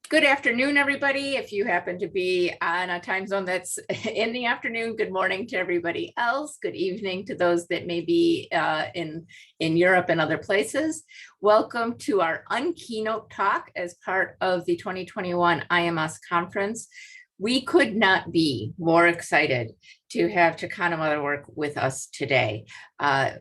Good afternoon, everybody. If you happen to be on a time zone that's in the afternoon, good morning to everybody else. Good evening to those that may be in Europe and other places. Welcome to our Un-Keynote talk as part of the 2021 IAMAS conference. We could not be more excited to have Chicano Motherwork with us today.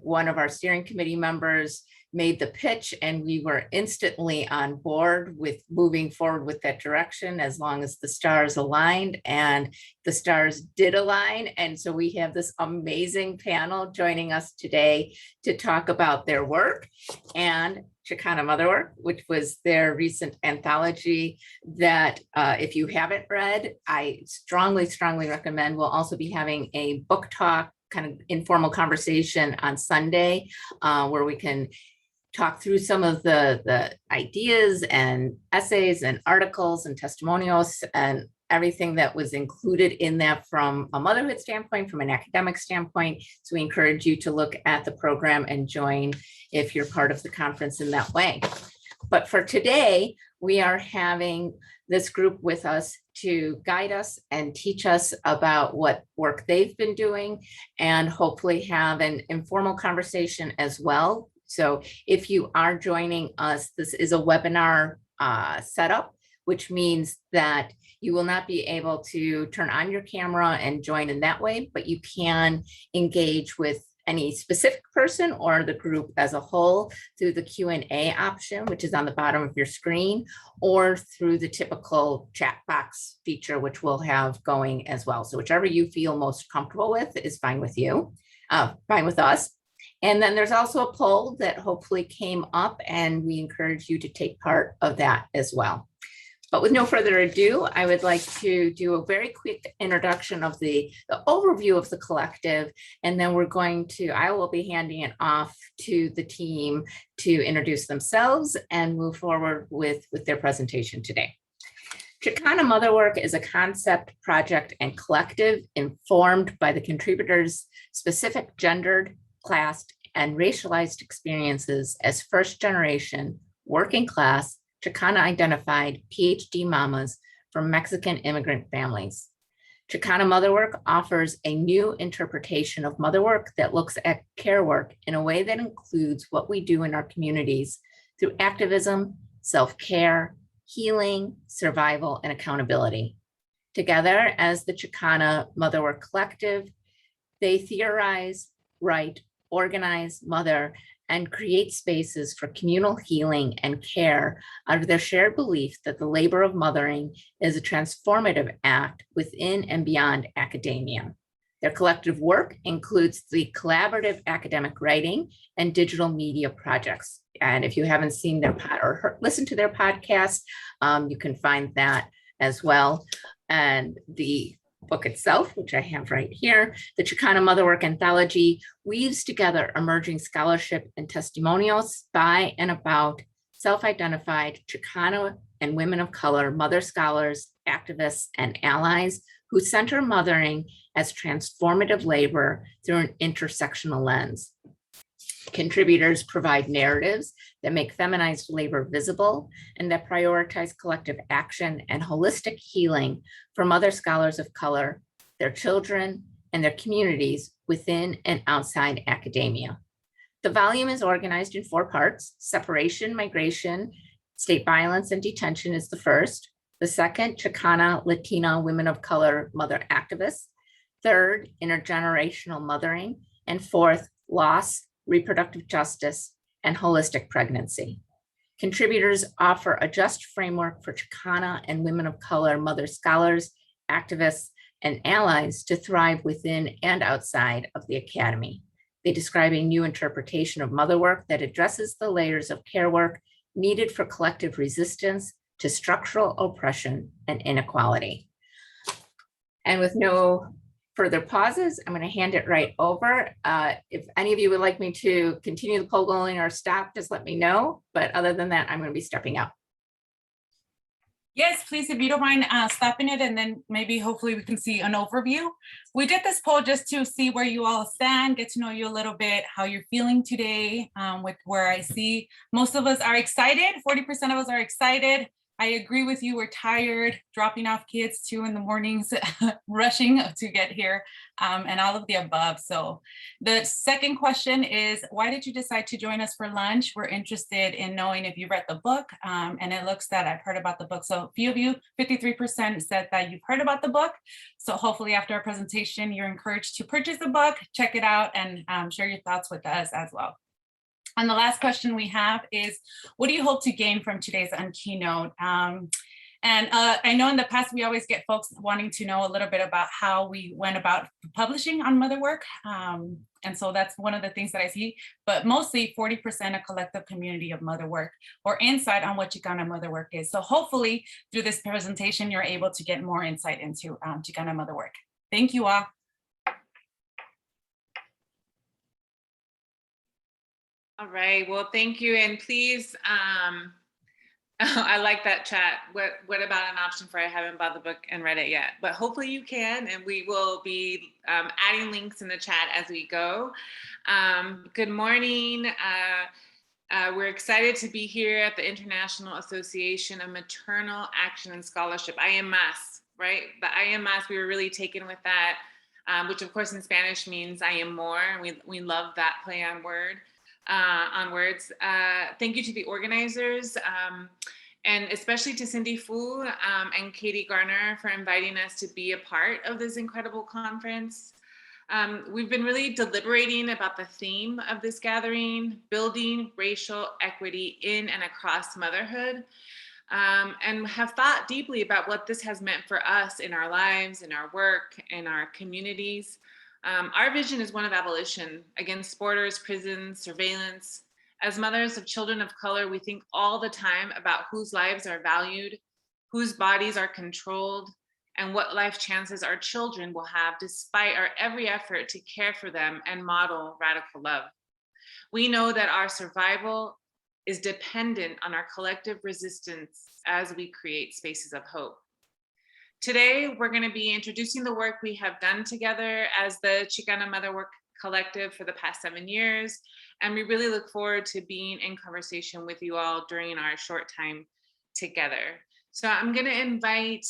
One of our steering committee members made the pitch and we were instantly on board with moving forward with that direction as long as the stars aligned, and the stars did align. And so we have this amazing panel joining us today to talk about their work and Chicano Motherwork, which was their recent anthology that if you haven't read, I strongly recommend. We'll also be having a book talk, kind of informal conversation on Sunday where we can talk through some of the ideas and essays and articles and testimonials and everything that was included in that from a motherhood standpoint, from an academic standpoint. So we encourage you to look at the program and join if you're part of the conference in that way. But for today, we are having this group with us to guide us and teach us about what work they've been doing and hopefully have an informal conversation as well. So if you are joining us, this is a webinar setup, which means that you will not be able to turn on your camera and join in that way, but you can engage with any specific person or the group as a whole through the Q&A option, which is on the bottom of your screen, or through the typical chat box feature, which we'll have going as well. So whichever you feel most comfortable with is fine with you, fine with us. And then there's also a poll that hopefully came up, and we encourage you to take part of that as well. But with no further ado, I would like to do a very quick introduction of the overview of the collective, and then I will be handing it off to the team to introduce themselves and move forward with their presentation today. Chicano Motherwork is a concept, project, and collective informed by the contributors' specific gendered, classed, and racialized experiences as first-generation, working-class, Chicano-identified PhD mamas from Mexican immigrant families. Chicano Motherwork offers a new interpretation of motherwork that looks at care work in a way that includes what we do in our communities through activism, self-care, healing, survival, and accountability. Together, as the Chicano Motherwork Collective, they theorize, write, organize, mother, and create spaces for communal healing and care out of their shared belief that the labor of mothering is a transformative act within and beyond academia. Their collective work includes the collaborative academic writing and digital media projects. And if you haven't seen their listened to their podcast, you can find that as well. And the book itself, which I have right here, the Chicano Motherwork Anthology, weaves together emerging scholarship and testimonials by and about self-identified Chicano and women of color, mother scholars, activists, and allies who center mothering as transformative labor through an intersectional lens. Contributors provide narratives that make feminized labor visible and that prioritize collective action and holistic healing for mother scholars of color, their children, and their communities within and outside academia. The volume is organized in 4 parts. Separation, migration, state violence, and detention is the first. The second, Chicana, Latina, women of color, mother activists. Third, intergenerational mothering. And fourth, loss, reproductive justice, and holistic pregnancy. Contributors offer a just framework for Chicana and women of color mother scholars, activists, and allies to thrive within and outside of the academy. They describe a new interpretation of motherwork that addresses the layers of care work needed for collective resistance to structural oppression and inequality. And with no further pauses, I'm going to hand it right over. If any of you would like me to continue the poll going or stop, just let me know. But other than that, I'm going to be stepping out. Yes, please, if you don't mind stopping it, and then maybe hopefully we can see an overview. We did this poll just to see where you all stand, get to know you a little bit, how you're feeling today with where I see most of us are excited, 40% of us are excited, I agree with you. We're tired, dropping off kids 2 in the mornings, rushing to get here, and all of the above. So the second question is, why did you decide to join us for lunch? We're interested in knowing if you read the book, and it looks that I've heard about the book. So a few of you, 53% said that you've heard about the book. So hopefully after our presentation, you're encouraged to purchase the book, check it out, and share your thoughts with us as well. And the last question we have is, what do you hope to gain from today's Un-Keynote? I know in the past, we always get folks wanting to know a little bit about how we went about publishing on Motherwork. And so that's one of the things that I see, but mostly 40% a collective community of Motherwork or insight on what Chicana Motherwork is. So hopefully through this presentation, you're able to get more insight into Chicana Motherwork. Thank you all. All right, well, thank you. And please, I like that chat. What about an option for I haven't bought the book and read it yet? But hopefully you can, and we will be adding links in the chat as we go. Good morning. We're excited to be here at the International Association of Maternal Action and Scholarship, IAMAS, right? The IAMAS, we were really taken with that, which of course in Spanish means I am more. And we love that play on words. Thank you to the organizers, and especially to Cindy Fu and Katie Garner for inviting us to be a part of this incredible conference. We've been really deliberating about the theme of this gathering, building racial equity in and across motherhood, and have thought deeply about what this has meant for us in our lives, in our work, in our communities. Our vision is one of abolition against borders, prisons, surveillance. As mothers of children of color, we think all the time about whose lives are valued, whose bodies are controlled, and what life chances our children will have despite our every effort to care for them and model radical love. We know that our survival is dependent on our collective resistance as we create spaces of hope. Today, we're going to be introducing the work we have done together as the Chicana Motherwork Collective for the past 7 years, and we really look forward to being in conversation with you all during our short time together. So I'm going to invite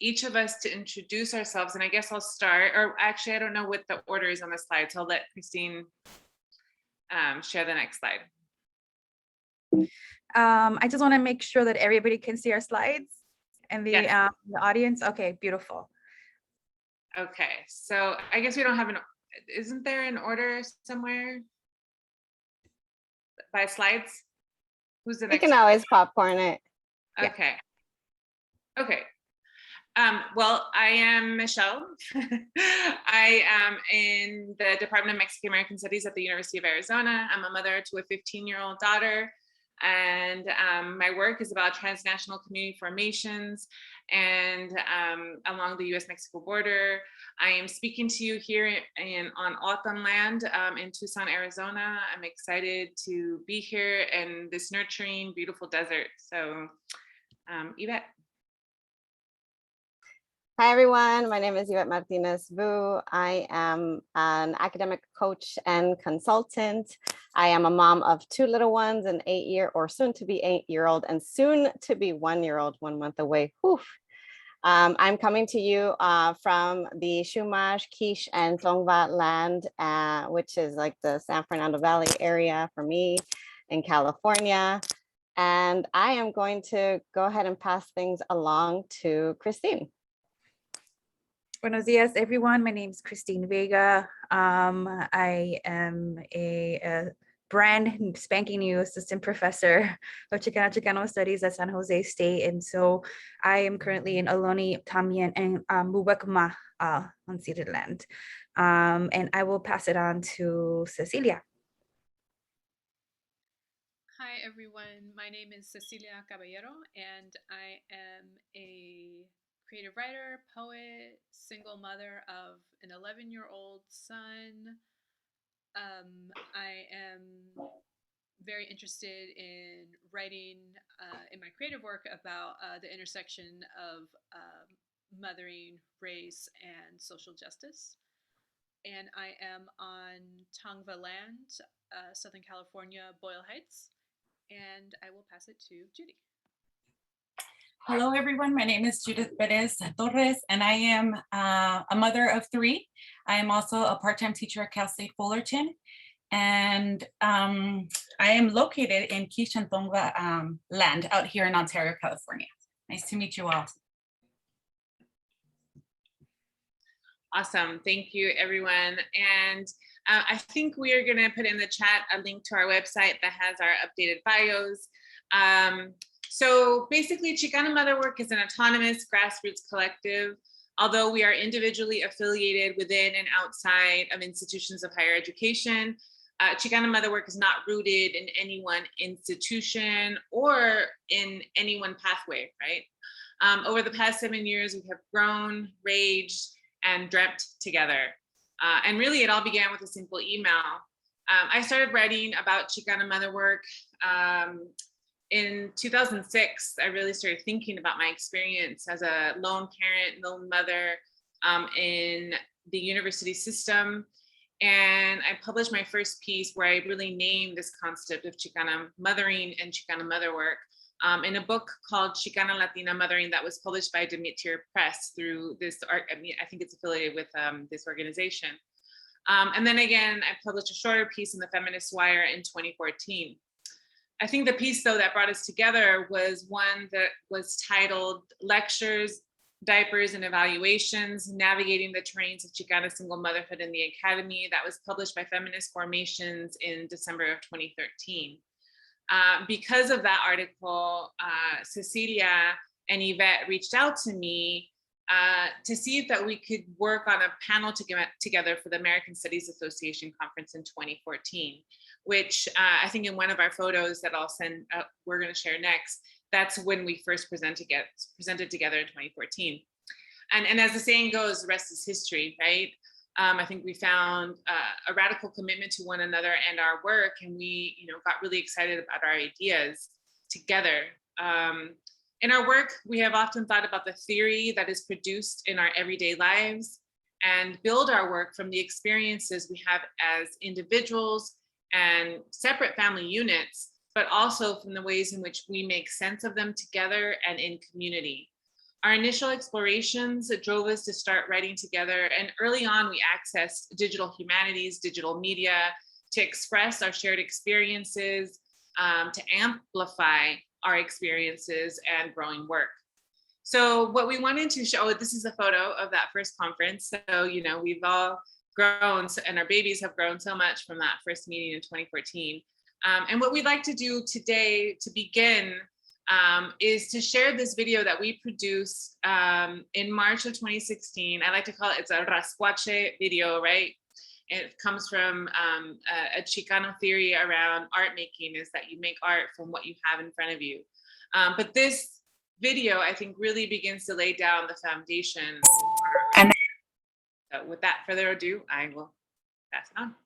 each of us to introduce ourselves, and I guess I'll start, or actually, I don't know what the order is on the slide, so I'll let Christine share the next slide. I just want to make sure that everybody can see our slides. And the, yes. The audience, okay, beautiful. Okay, so I guess we don't have isn't there an order somewhere by slides? Who's the next? You can always popcorn it. Okay. Yeah. Okay. Well, I am Michelle. I am in the Department of Mexican American Studies at the University of Arizona. I'm a mother to a 15-year-old daughter. And my work is about transnational community formations and along the US-Mexico border. I am speaking to you here on Autumn land in Tucson, Arizona. I'm excited to be here in this nurturing, beautiful desert. So, Yvette. Hi, everyone. My name is Yvette Martinez-Vu. I am an academic coach and consultant. I am a mom of 2 little ones, an 8-year or soon to be 8-year-old and soon to be 1-year-old, 1 month away. Whew. I'm coming to you from the Chumash, Quiche, and Tongva land, which is like the San Fernando Valley area for me in California. And I am going to go ahead and pass things along to Christine. Buenos dias, everyone. My name is Christine Vega. I am a brand spanking new assistant professor of Chicano Studies at San Jose State. And so I am currently in Ohlone también en Mubakma unceded land. And I will pass it on to Cecilia. Hi, everyone. My name is Cecilia Caballero, and I am a creative writer, poet, single mother of an 11-year-old son. I am very interested in writing in my creative work about the intersection of mothering, race, and social justice. And I am on Tongva land, Southern California, Boyle Heights, and I will pass it to Judy. Hello, everyone. My name is Judith Perez Torres, and I am a mother of 3. I am also a part-time teacher at Cal State Fullerton, and I am located in Kishantonga land out here in Ontario, California. Nice to meet you all. Awesome. Thank you, everyone. And I think we are going to put in the chat a link to our website that has our updated bios. So basically, Chicano Motherwork is an autonomous grassroots collective. Although we are individually affiliated within and outside of institutions of higher education, Chicano Motherwork is not rooted in any one institution or in any one pathway, right? Over the past 7 years, we have grown, raged, and dreamt together. And really, it all began with a simple email. I started writing about Chicano Motherwork in 2006. I really started thinking about my experience as a lone parent, lone mother in the university system. And I published my first piece where I really named this concept of Chicana mothering and Chicano motherwork in a book called Chicana Latina Mothering that was published by Int'l Press through this, I think it's affiliated with this organization. And then again, I published a shorter piece in the Feminist Wire in 2014. I think the piece, though, that brought us together was one that was titled Lectures, Diapers, and Evaluations, Navigating the Terrains of Chicana Single Motherhood in the Academy, that was published by Feminist Formations in December of 2013. Because of that article, Cecilia and Yvette reached out to me to see if that we could work on a panel together for the American Studies Association conference in 2014, which I think in one of our photos that I'll send, we're going to share next, that's when we first presented together in 2014. And as the saying goes, the rest is history, right? I think we found a radical commitment to one another and our work, and we, got really excited about our ideas together. In our work, we have often thought about the theory that is produced in our everyday lives and build our work from the experiences we have as individuals and separate family units, but also from the ways in which we make sense of them together and in community. Our initial explorations drove us to start writing together, and early on we accessed digital humanities, digital media, to express our shared experiences, to amplify our experiences and growing work. So what we wanted to show, this is a photo of that first conference. So, we've all grown, and our babies have grown so much from that first meeting in 2014. And what we'd like to do today to begin is to share this video that we produced in March of 2016. I like to call it's a rascuache video, right? It comes from a Chicano theory around art making, is that you make art from what you have in front of you. But this video, I think, really begins to lay down the foundation. And so with that further ado, I will pass it on.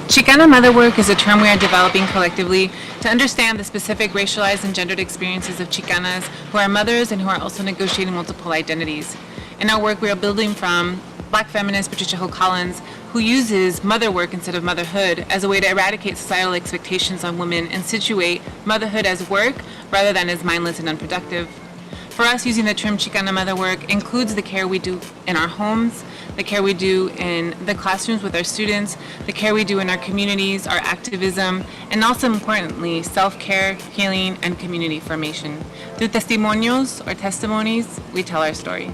Chicano Motherwork is a term we are developing collectively to understand the specific racialized and gendered experiences of Chicanas who are mothers and who are also negotiating multiple identities. In our work, we are building from Black feminist Patricia Hill Collins, who uses motherwork instead of motherhood as a way to eradicate societal expectations on women and situate motherhood as work rather than as mindless and unproductive. For us, using the term Chicana Motherwork includes the care we do in our homes, the care we do in the classrooms with our students, the care we do in our communities, our activism, and also importantly, self-care, healing, and community formation. Through testimonials or testimonies, we tell our story.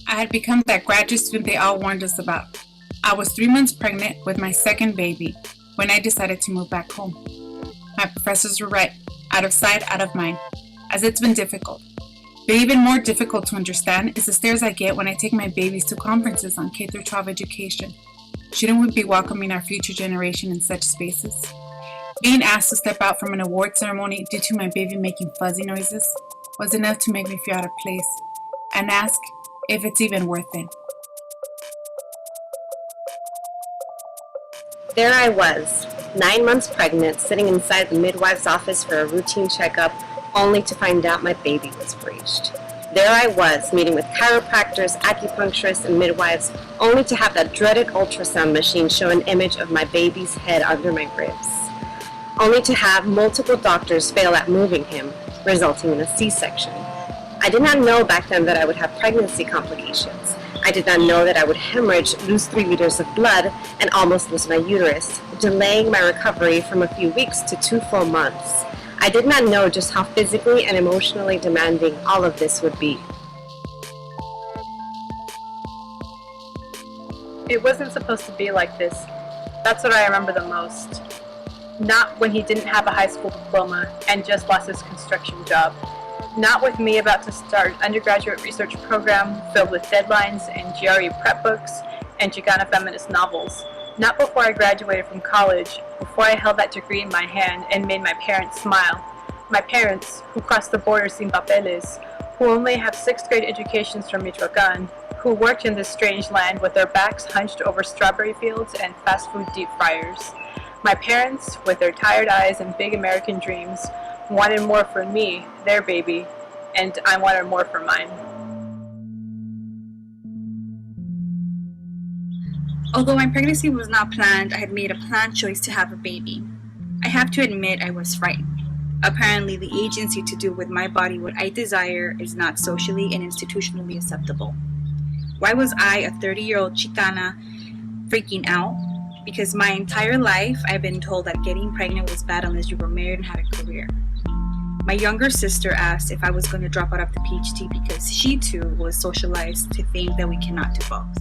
I had become that graduate student they all warned us about. I was 3 months pregnant with my second baby when I decided to move back home. My professors were right, out of sight, out of mind, as it's been difficult. But even more difficult to understand is the stares I get when I take my babies to conferences on K-12 education. Shouldn't we be welcoming our future generation in such spaces? Being asked to step out from an award ceremony due to my baby making fuzzy noises was enough to make me feel out of place and ask if it's even worth it. There I was, 9 months pregnant, sitting inside the midwife's office for a routine checkup, only to find out my baby was breached. There I was, meeting with chiropractors, acupuncturists, and midwives, only to have that dreaded ultrasound machine show an image of my baby's head under my ribs. Only to have multiple doctors fail at moving him, resulting in a C-section. I did not know back then that I would have pregnancy complications. I did not know that I would hemorrhage, lose 3 liters of blood, and almost lose my uterus, delaying my recovery from a few weeks to 2 full months. I did not know just how physically and emotionally demanding all of this would be. It wasn't supposed to be like this. That's what I remember the most. Not when he didn't have a high school diploma and just lost his construction job. Not with me about to start an undergraduate research program filled with deadlines and GRE prep books and Chicana feminist novels. Not before I graduated from college, before I held that degree in my hand and made my parents smile. My parents, who crossed the border sin papeles, who only have 6th grade educations from Michoacan, who worked in this strange land with their backs hunched over strawberry fields and fast food deep fryers. My parents, with their tired eyes and big American dreams, wanted more for me, their baby, and I wanted more for mine. Although my pregnancy was not planned, I had made a planned choice to have a baby. I have to admit I was frightened. Apparently, the agency to do with my body what I desire is not socially and institutionally acceptable. Why was I, a 30-year-old Chicana, freaking out? Because my entire life, I've been told that getting pregnant was bad unless you were married and had a career. My younger sister asked if I was going to drop out of the PhD because she too was socialized to think that we cannot do both.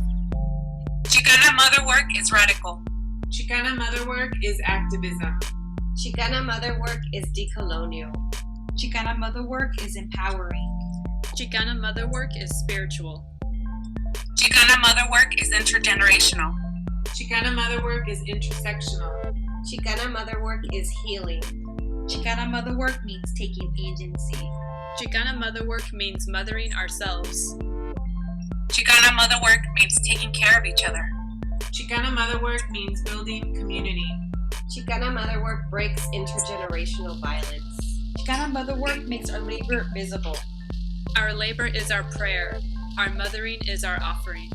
Chicana Motherwork is radical. Chicana Motherwork is activism. Chicana Motherwork is decolonial. Chicana Motherwork is empowering. Chicana Motherwork is spiritual. Chicana Motherwork is intergenerational. Chicana Motherwork is intersectional. Chicana Motherwork is healing. Chicana Motherwork means taking agency. Chicana Motherwork means mothering ourselves. Chicana Motherwork means taking care of each other. Chicana Motherwork means building community. Chicana Motherwork breaks intergenerational violence. Chicana Motherwork makes our labor visible. Our labor is our prayer. Our mothering is our offering.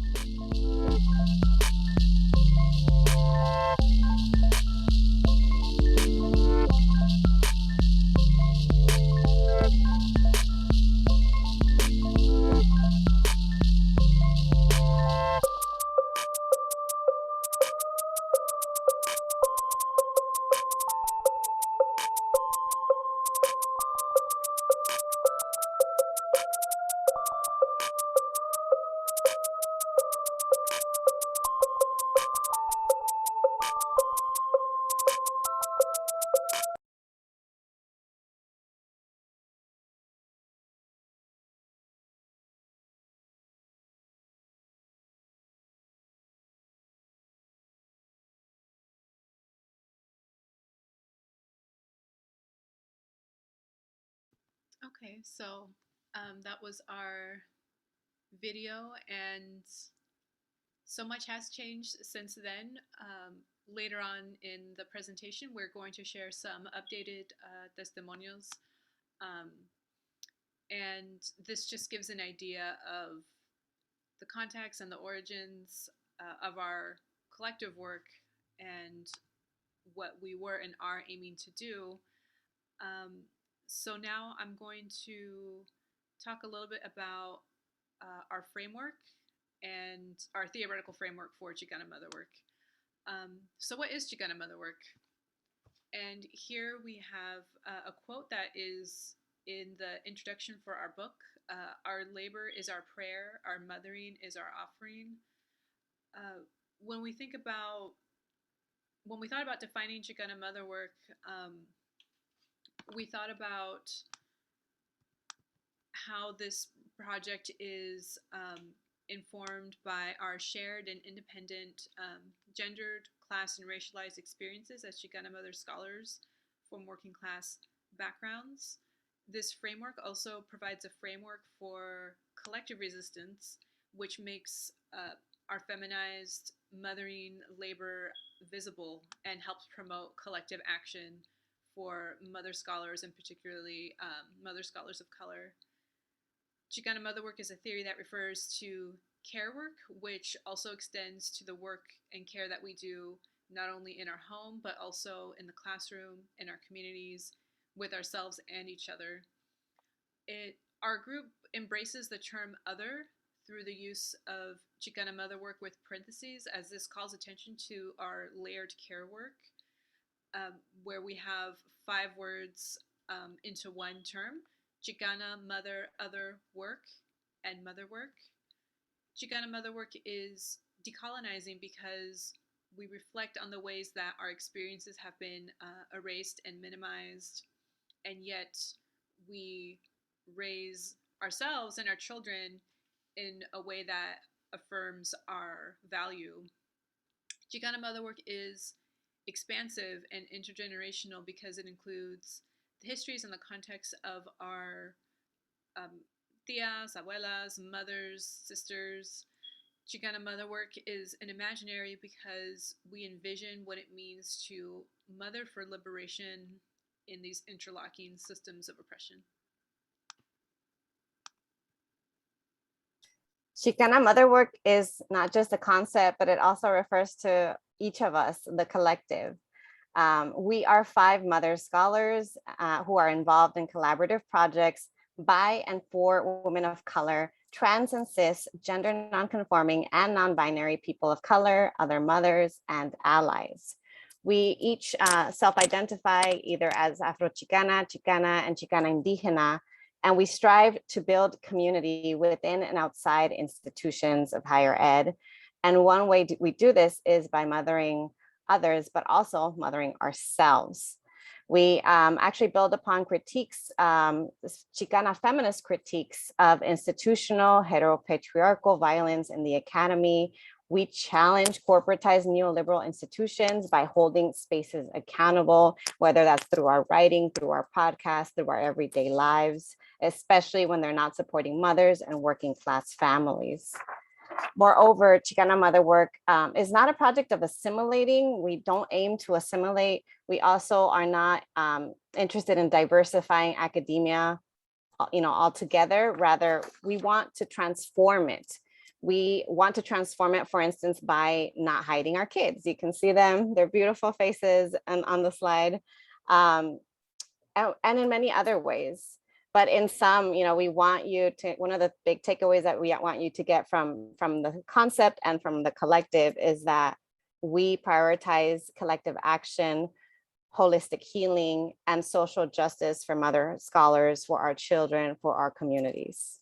Okay, so that was our video, and so much has changed since then. Later on in the presentation, we're going to share some updated testimonials, and this just gives an idea of the context and the origins of our collective work and what we were and are aiming to do. So now I'm going to talk a little bit about our framework and our theoretical framework for Chicana Motherwork. So what is Chicana Motherwork? And here we have a quote that is in the introduction for our book. Our labor is our prayer, our mothering is our offering. When we thought about defining Chicana Motherwork, we thought about how this project is informed by our shared and independent gendered, class and racialized experiences as Chicana mother scholars from working class backgrounds. This framework also provides a framework for collective resistance, which makes our feminized mothering labor visible and helps promote collective action for mother scholars, and particularly mother scholars of color. Chicana motherwork is a theory that refers to care work, which also extends to the work and care that we do not only in our home, but also in the classroom, in our communities, with ourselves and each other. Our group embraces the term other through the use of Chicana motherwork with parentheses, as this calls attention to our layered care work, where we have 5 words into one term: Chicana, mother, other, work, and motherwork. Chicana motherwork is decolonizing because we reflect on the ways that our experiences have been erased and minimized, and yet we raise ourselves and our children in a way that affirms our value. Chicana motherwork is expansive and intergenerational because it includes the histories and the context of our tias, abuelas, mothers, sisters. Chicana motherwork is an imaginary because we envision what it means to mother for liberation in these interlocking systems of oppression. Chicana motherwork is not just a concept, but it also refers to each of us, the collective. We are 5 mother scholars who are involved in collaborative projects by and for women of color, trans and cis, gender nonconforming and non-binary people of color, other mothers, and allies. We each self-identify either as Afro-Chicana, Chicana, and Chicana Indígena, and we strive to build community within and outside institutions of higher ed. And one way we do this is by mothering others, but also mothering ourselves. We actually build upon critiques, Chicana feminist critiques of institutional heteropatriarchal violence in the academy. We challenge corporatized neoliberal institutions by holding spaces accountable, whether that's through our writing, through our podcast, through our everyday lives, especially when they're not supporting mothers and working class families. Moreover, Chicana motherwork is not a project of assimilating. We don't aim to assimilate. We also are not interested in diversifying academia, altogether. Rather, we want to transform it. We want to transform it, for instance, by not hiding our kids. You can see them, their beautiful faces on the slide, and in many other ways. But in some, we want you to, one of the big takeaways that we want you to get from the concept and from the collective is that we prioritize collective action, holistic healing, and social justice for mother scholars, for our children, for our communities.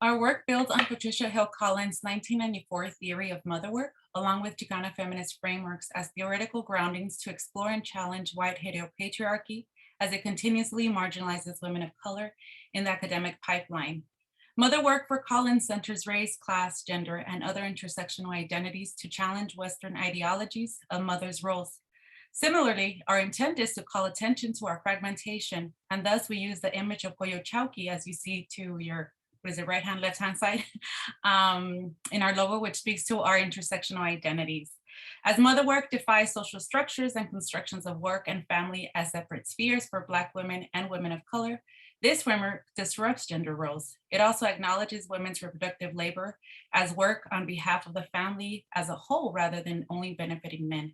Our work builds on Patricia Hill Collins' 1994 theory of motherwork, along with Chicana feminist frameworks as theoretical groundings to explore and challenge white heteropatriarchy as it continuously marginalizes women of color in the academic pipeline. Motherwork for Collins centers race, class, gender, and other intersectional identities to challenge Western ideologies of mothers' roles. Similarly, our intent is to call attention to our fragmentation, and thus we use the image of Pollo Chowky, as you see to your right hand, left hand side in our logo, which speaks to our intersectional identities. As motherwork defies social structures and constructions of work and family as separate spheres for Black women and women of color, this framework disrupts gender roles. It also acknowledges women's reproductive labor as work on behalf of the family as a whole rather than only benefiting men.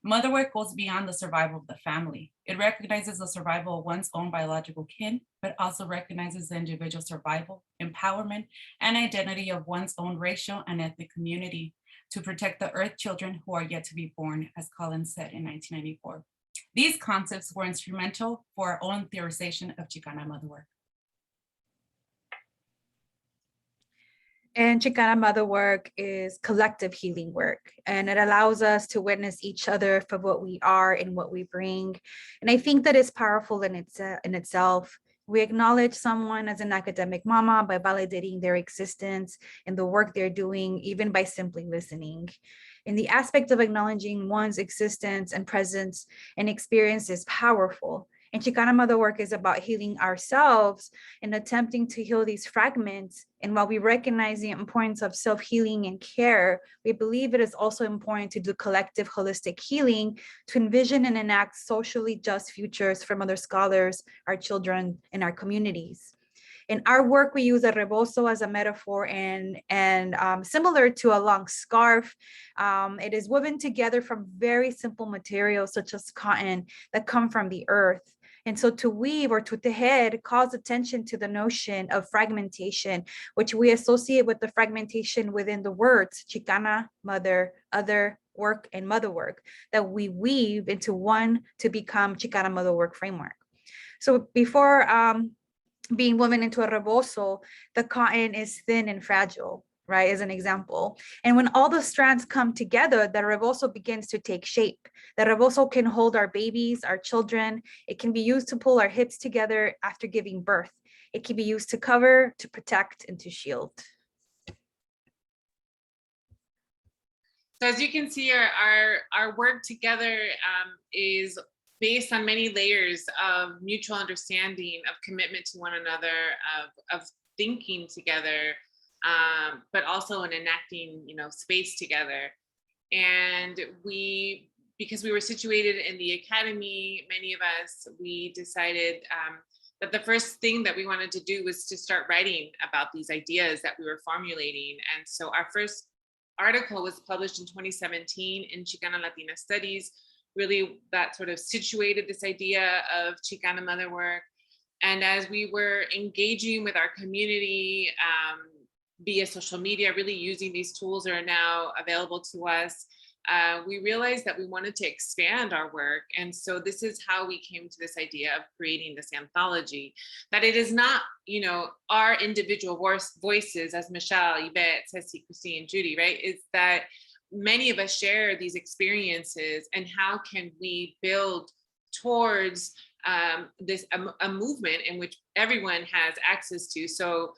Motherwork goes beyond the survival of the family. It recognizes the survival of one's own biological kin, but also recognizes the individual survival, empowerment, and identity of one's own racial and ethnic community to protect the earth children who are yet to be born, as Collins said in 1994. These concepts were instrumental for our own theorization of Chicana motherwork. And Chicana motherwork is collective healing work, and it allows us to witness each other for what we are and what we bring. And I think that is powerful in itself, We acknowledge someone as an academic mama by validating their existence and the work they're doing, even by simply listening. And the aspect of acknowledging one's existence and presence and experience is powerful. And Chicana Motherwork is about healing ourselves and attempting to heal these fragments. And while we recognize the importance of self-healing and care, we believe it is also important to do collective holistic healing to envision and enact socially just futures from other scholars, our children, and our communities. In our work, we use a rebozo as a metaphor and similar to a long scarf. It is woven together from very simple materials such as cotton that come from the earth. And so to weave or to tejer calls attention to the notion of fragmentation, which we associate with the fragmentation within the words Chicana, mother, other, work, and motherwork that we weave into one to become Chicana Motherwork framework. So before being woven into a rebozo, the cotton is thin and fragile, right, as an example. And when all the strands come together, the rebozo begins to take shape. The rebozo can hold our babies, our children. It can be used to pull our hips together after giving birth. It can be used to cover, to protect, and to shield. So as you can see, our work together is based on many layers of mutual understanding, of commitment to one another, of thinking together, but also in enacting, space together. And because we were situated in the academy, many of us, we decided that the first thing that we wanted to do was to start writing about these ideas that we were formulating. And so our first article was published in 2017 in Chicana Latina Studies, really that sort of situated this idea of Chicana Motherwork. And as we were engaging with our community via social media, really using these tools that are now available to us, we realized that we wanted to expand our work. And so this is how we came to this idea of creating this anthology, that it is not, our individual voices, as Michelle, Yvette, Ceci, Christine, and Judy, right? Is that many of us share these experiences, and how can we build towards this a movement in which everyone has access to. So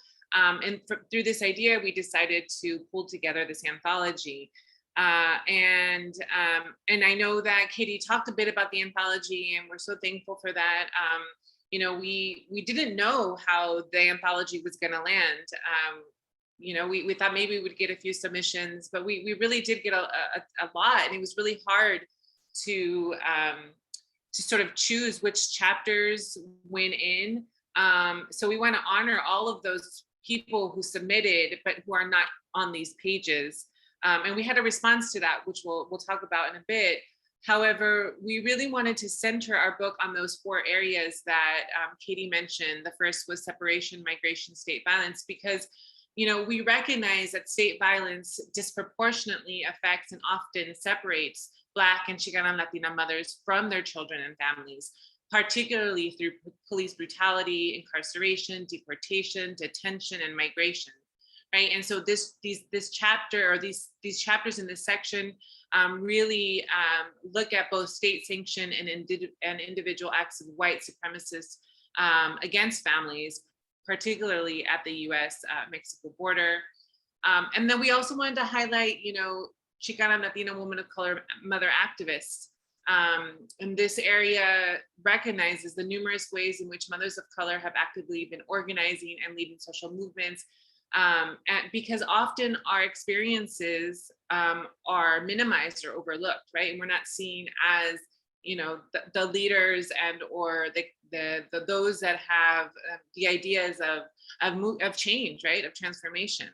through this idea, we decided to pull together this anthology. And I know that Katie talked a bit about the anthology, and we're so thankful for that. We didn't know how the anthology was going to land. We thought maybe we would get a few submissions, but we really did get a lot, and it was really hard to sort of choose which chapters went in. So we want to honor all of those people who submitted, but who are not on these pages. And we had a response to that, which we'll talk about in a bit. However, we really wanted to center our book on those 4 areas that Katie mentioned. The first was separation, migration, state violence, because we recognize that state violence disproportionately affects and often separates Black and Chicana and Latina mothers from their children and families, particularly through police brutality, incarceration, deportation, detention, and migration. Right. And so this chapter, or these chapters in this section really look at both state sanctioned and individual acts of white supremacists against families, particularly at the US-Mexico border. And then we also wanted to highlight, Chicana and Latina women of color mother activists. And this area recognizes the numerous ways in which mothers of color have actively been organizing and leading social movements. And because often our experiences are minimized or overlooked, right? And we're not seen as, the leaders and or the those that have the ideas of change, right? Of transformation.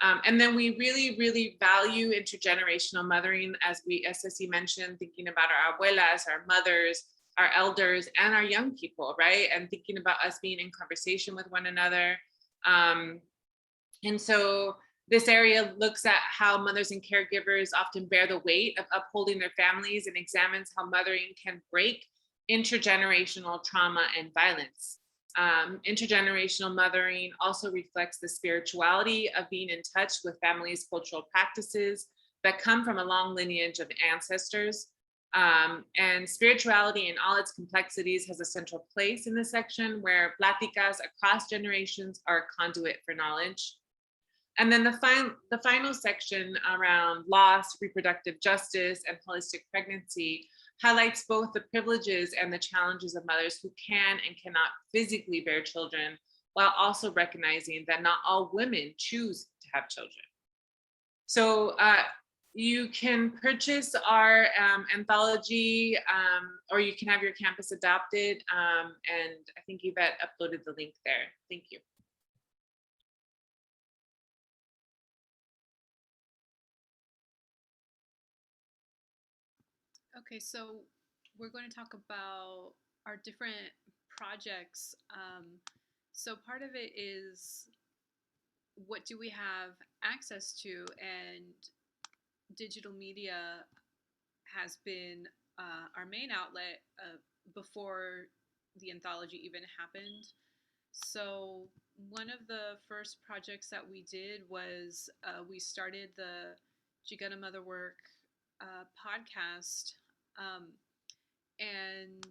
And then we really, really value intergenerational mothering, as Ceci mentioned, thinking about our abuelas, our mothers, our elders, and our young people, right? And thinking about us being in conversation with one another. And so this area looks at how mothers and caregivers often bear the weight of upholding their families, and examines how mothering can break intergenerational trauma and violence. Intergenerational mothering also reflects the spirituality of being in touch with families' cultural practices that come from a long lineage of ancestors. And spirituality in all its complexities has a central place in this section, where pláticas across generations are a conduit for knowledge. And then the final section around loss, reproductive justice, and holistic pregnancy highlights both the privileges and the challenges of mothers who can and cannot physically bear children, while also recognizing that not all women choose to have children. So you can purchase our anthology, or you can have your campus adopted. And I think Yvette uploaded the link there. Thank you. Okay, so we're going to talk about our different projects. So part of it is, what do we have access to? And digital media has been our main outlet before the anthology even happened. So one of the first projects that we did was we started the Chicano Motherwork podcast, and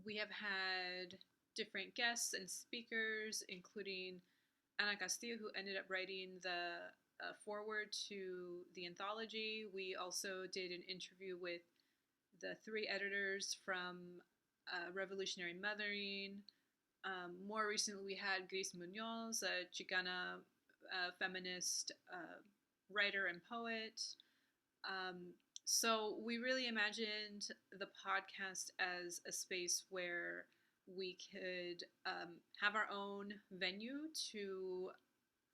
we have had different guests and speakers, including Ana Castillo, who ended up writing the foreword to the anthology. We also did an interview with the 3 editors from Revolutionary Mothering. More recently, we had Gris Munoz, a Chicana feminist writer and poet. So we really imagined the podcast as a space where we could have our own venue to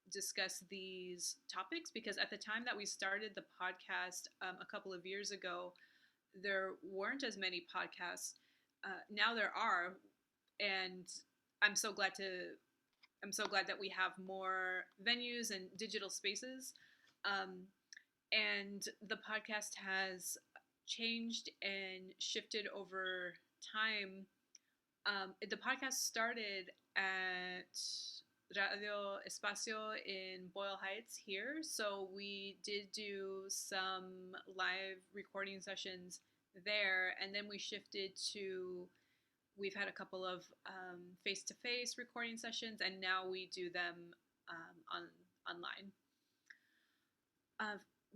discuss these topics, because at the time that we started the podcast a couple of years ago, there weren't as many podcasts. Now there are, and I'm so glad that we have more venues and digital spaces. And the podcast has changed and shifted over time. The podcast started at Radio Espacio in Boyle Heights here. So we did do some live recording sessions there, and then we shifted to, we've had a couple of face-to-face recording sessions, and now we do them online.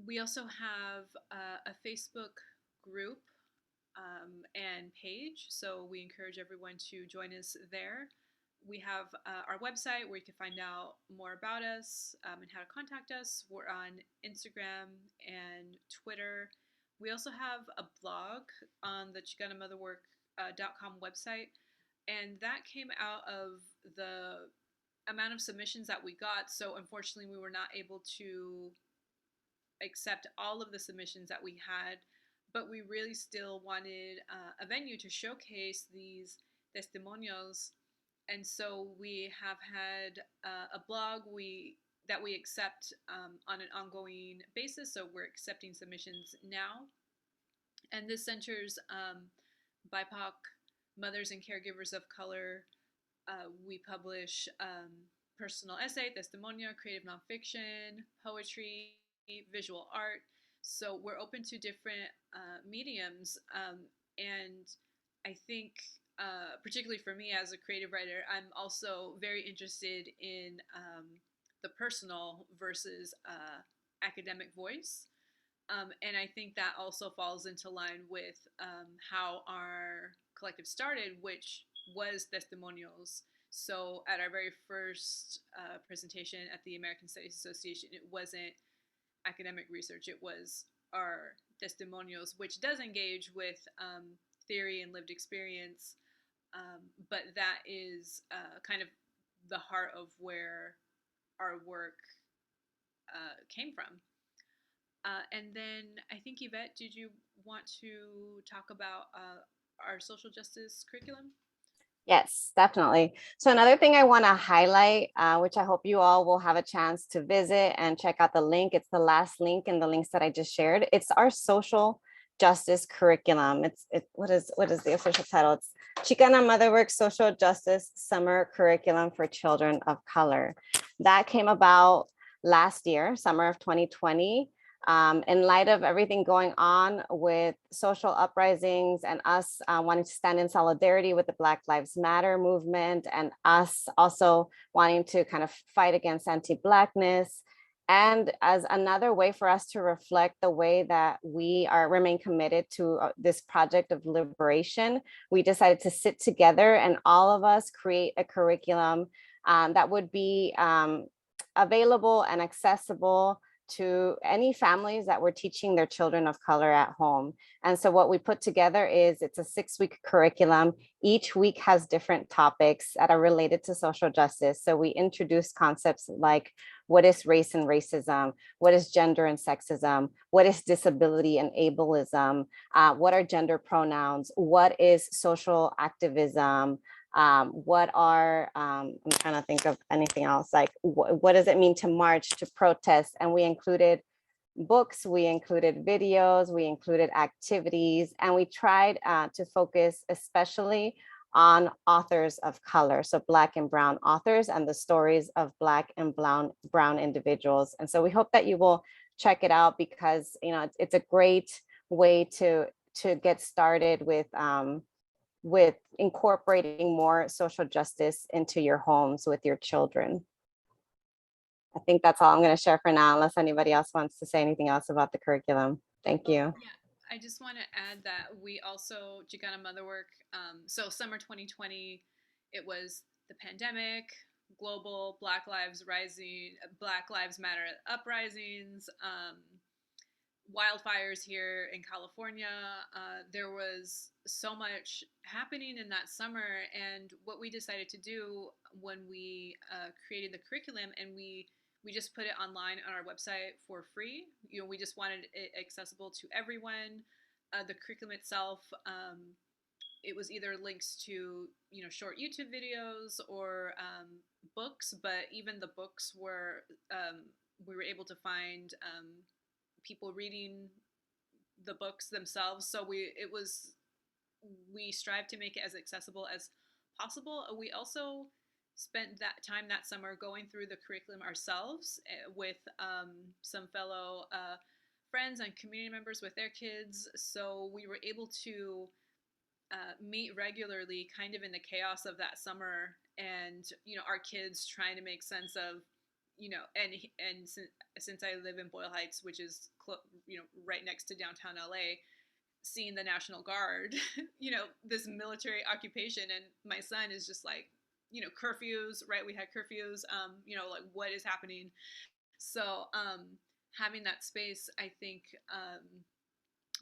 We also have a Facebook group and page, so we encourage everyone to join us there. We have our website where you can find out more about us and how to contact us. We're on Instagram and Twitter. We also have a blog on the ChicanoMotherwork.com website, and that came out of the amount of submissions that we got. So unfortunately, we were not able to accept all of the submissions that we had, but we really still wanted a venue to showcase these testimonials. And so we have had a blog that we accept on an ongoing basis. So we're accepting submissions now. And this centers BIPOC mothers and caregivers of color. We publish personal essay, testimonial, creative nonfiction, poetry, visual art. So we're open to different mediums. And I think, particularly for me as a creative writer, I'm also very interested in the personal versus academic voice. And I think that also falls into line with how our collective started, which was Testimonials. So at our very first presentation at the American Studies Association, it wasn't academic research, it was our testimonials, which does engage with theory and lived experience, but that is kind of the heart of where our work came from. And then I think, Yvette, did you want to talk about our social justice curriculum? Yes, definitely. So another thing I want to highlight, which I hope you all will have a chance to visit and check out the link. It's the last link in the links that I just shared. It's our social justice curriculum. What is the official title? It's Chicana Motherwork Social Justice Summer Curriculum for Children of Color. That came about last year, summer of 2020. In light of everything going on with social uprisings and us wanting to stand in solidarity with the Black Lives Matter movement, and us also wanting to kind of fight against anti-Blackness, and as another way for us to reflect the way that we remain committed to this project of liberation, we decided to sit together and all of us create a curriculum that would be available and accessible to any families that were teaching their children of color at home. And so what we put together is, it's a 6-week curriculum. Each week has different topics that are related to social justice. So we introduce concepts like, what is race and racism? What is gender and sexism? What is disability and ableism? What are gender pronouns? What is social activism? What are, I'm trying to think of anything else, like what does it mean to march, to protest? And we included books, we included videos, we included activities, and we tried to focus especially on authors of color, so Black and Brown authors, and the stories of Black and brown individuals. And so we hope that you will check it out, because it's a great way to get started with incorporating more social justice into your homes with your children. I think that's all I'm going to share for now, unless anybody else wants to say anything else about the curriculum. Thank you. Yeah, I just want to add that we also, Chicana Motherwork, so summer 2020, it was the pandemic, global Black Lives Matter uprisings, wildfires here in California. There was so much happening in that summer, and what we decided to do when we created the curriculum, and we just put it online on our website for free. We just wanted it accessible to everyone. The curriculum itself, it was either links to short YouTube videos or books, but even the books were we were able to find people reading the books themselves. So we strive to make it as accessible as possible. We also spent that time that summer going through the curriculum ourselves with some fellow friends and community members with their kids. So we were able to meet regularly, kind of in the chaos of that summer, and our kids trying to make sense of and since I live in Boyle Heights, which is right next to downtown LA, seeing the National Guard, this military occupation, and my son is just like, curfews, right? We had curfews, like what is happening? So having that space, I think,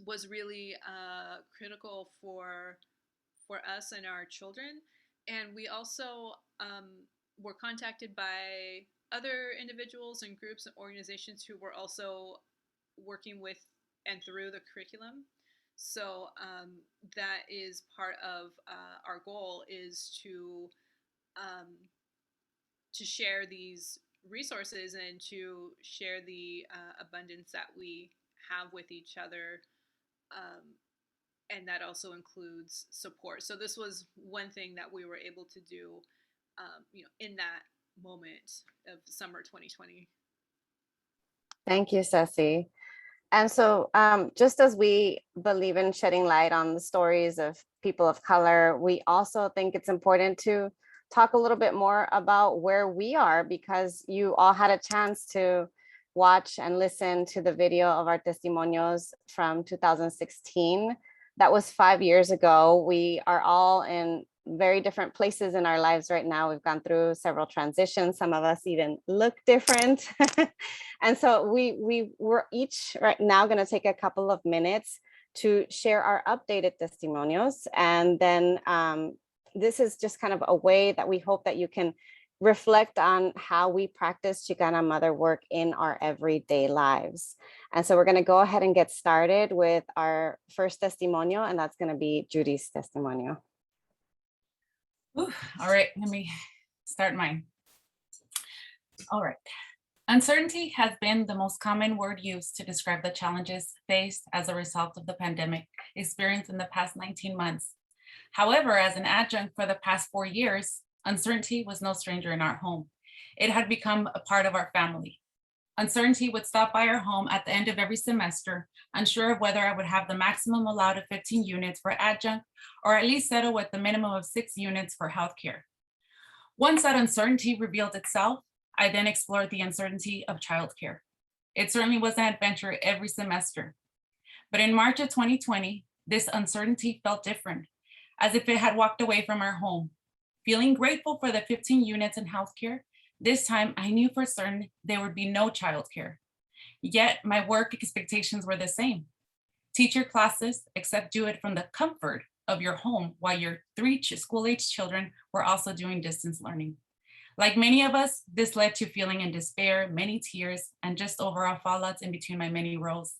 was really critical for us and our children. And we also were contacted by other individuals and groups and organizations who were also working with and through the curriculum. So that is part of our goal, is to share these resources and to share the abundance that we have with each other. And that also includes support. So this was one thing that we were able to do, in that moment of summer 2020. Thank you, Ceci. And so just as we believe in shedding light on the stories of people of color, we also think it's important to talk a little bit more about where we are, because you all had a chance to watch and listen to the video of our testimonials from 2016. That was 5 years ago. We are all in very different places in our lives right now. We've gone through several transitions. Some of us even look different. And so we're each right now going to take a couple of minutes to share our updated testimonials. And then this is just kind of a way that we hope that you can reflect on how we practice Chicana Motherwork in our everyday lives. And so we're going to go ahead and get started with our first testimonial, and that's going to be Judy's testimonial. Ooh, all right, let me start mine. All right. Uncertainty has been the most common word used to describe the challenges faced as a result of the pandemic experienced in the past 19 months. However, as an adjunct for the past 4 years, uncertainty was no stranger in our home. It had become a part of our family. Uncertainty would stop by our home at the end of every semester, unsure of whether I would have the maximum allowed of 15 units for adjunct, or at least settle with the minimum of 6 units for healthcare. Once that uncertainty revealed itself, I then explored the uncertainty of childcare. It certainly was an adventure every semester. But in March of 2020, this uncertainty felt different, as if it had walked away from our home. Feeling grateful for the 15 units in healthcare, this time I knew for certain there would be no childcare. Yet my work expectations were the same. Teach your classes, except do it from the comfort of your home while your 3 school-age children were also doing distance learning. Like many of us, this led to feeling in despair, many tears, and just overall fallouts in between my many roles.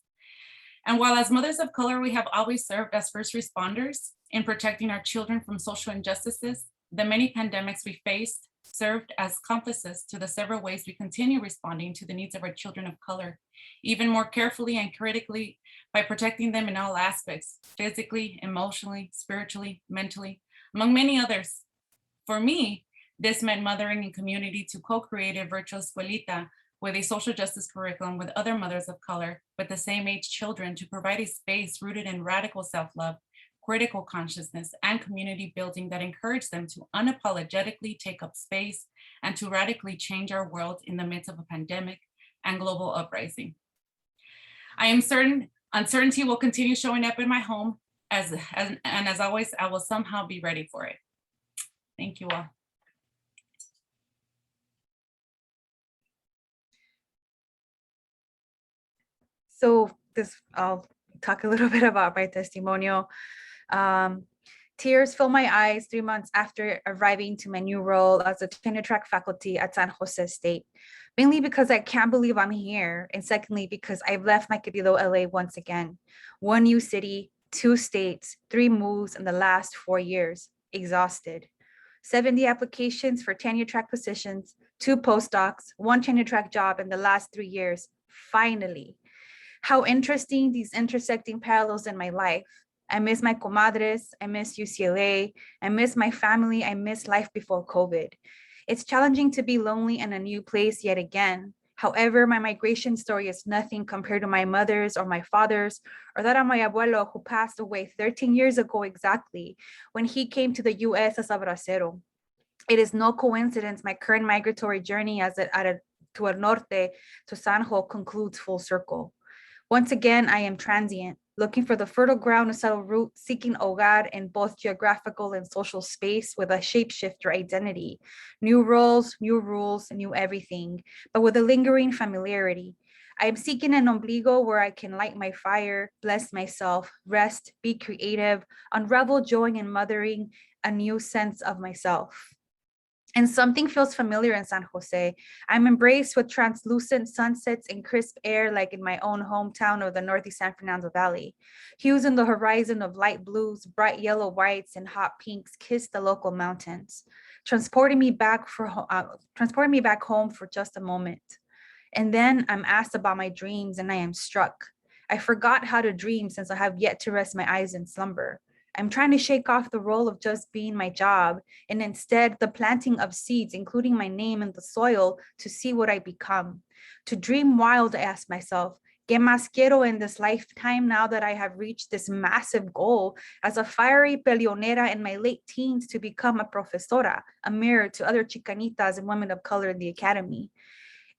And while as mothers of color, we have always served as first responders in protecting our children from social injustices, the many pandemics we faced served as compasses to the several ways we continue responding to the needs of our children of color, even more carefully and critically by protecting them in all aspects, physically, emotionally, spiritually, mentally, among many others. For me, this meant mothering in community to co-create a virtual escuelita with a social justice curriculum with other mothers of color with the same age children to provide a space rooted in radical self-love, critical consciousness, and community building that encourage them to unapologetically take up space and to radically change our world in the midst of a pandemic and global uprising. I am certain uncertainty will continue showing up in my home, and as always, I will somehow be ready for it. Thank you all. So I'll talk a little bit about my testimonial. Tears fill my eyes 3 months after arriving to my new role as a tenure track faculty at San Jose State, mainly because I can't believe I'm here, and secondly, because I've left my querido LA once again. 1 new city, 2 states, 3 moves in the last 4 years, exhausted. 70 applications for tenure track positions, 2 postdocs, 1 tenure track job in the last 3 years, finally. How interesting these intersecting parallels in my life. I miss my comadres, I miss UCLA, I miss my family, I miss life before COVID. It's challenging to be lonely in a new place yet again. However, my migration story is nothing compared to my mother's or my father's, or that of my abuelo who passed away 13 years ago exactly, when he came to the US as a bracero. It is no coincidence my current migratory journey to El Norte, to Sanjo, concludes full circle. Once again, I am transient, looking for the fertile ground to settle root, seeking hogar in both geographical and social space with a shapeshifter identity. New roles, new rules, new everything, but with a lingering familiarity. I am seeking an ombligo where I can light my fire, bless myself, rest, be creative, unravel joy in mothering a new sense of myself. And something feels familiar in San Jose. I'm embraced with translucent sunsets and crisp air like in my own hometown of the Northeast San Fernando Valley. Hues in the horizon of light blues, bright yellow whites, and hot pinks kiss the local mountains, transporting me back home for just a moment. And then I'm asked about my dreams and I am struck. I forgot how to dream since I have yet to rest my eyes in slumber. I'm trying to shake off the role of just being my job and instead the planting of seeds, including my name in the soil to see what I become. To dream wild, I ask myself, ¿qué más quiero in this lifetime now that I have reached this massive goal as a fiery peleonera in my late teens to become a profesora, a mirror to other Chicanitas and women of color in the academy?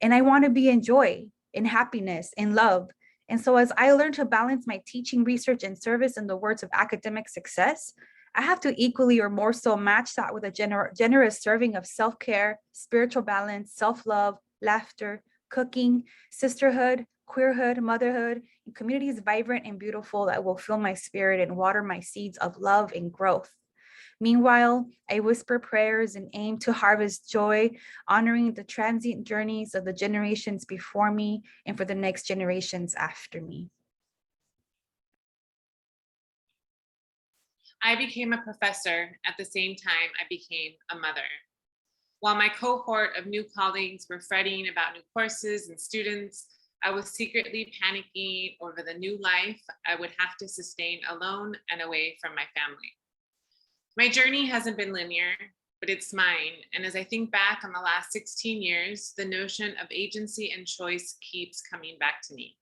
And I want to be in joy, in happiness, in love. And so as I learn to balance my teaching, research, and service in the words of academic success, I have to equally or more so match that with a generous serving of self-care, spiritual balance, self-love, laughter, cooking, sisterhood, queerhood, motherhood, and communities vibrant and beautiful that will fill my spirit and water my seeds of love and growth. Meanwhile, I whisper prayers and aim to harvest joy, honoring the transient journeys of the generations before me and for the next generations after me. I became a professor at the same time I became a mother. While my cohort of new colleagues were fretting about new courses and students, I was secretly panicking over the new life I would have to sustain alone and away from my family. My journey hasn't been linear. but it's mine. And as I think back on the last 16 years, the notion of agency and choice keeps coming back to me.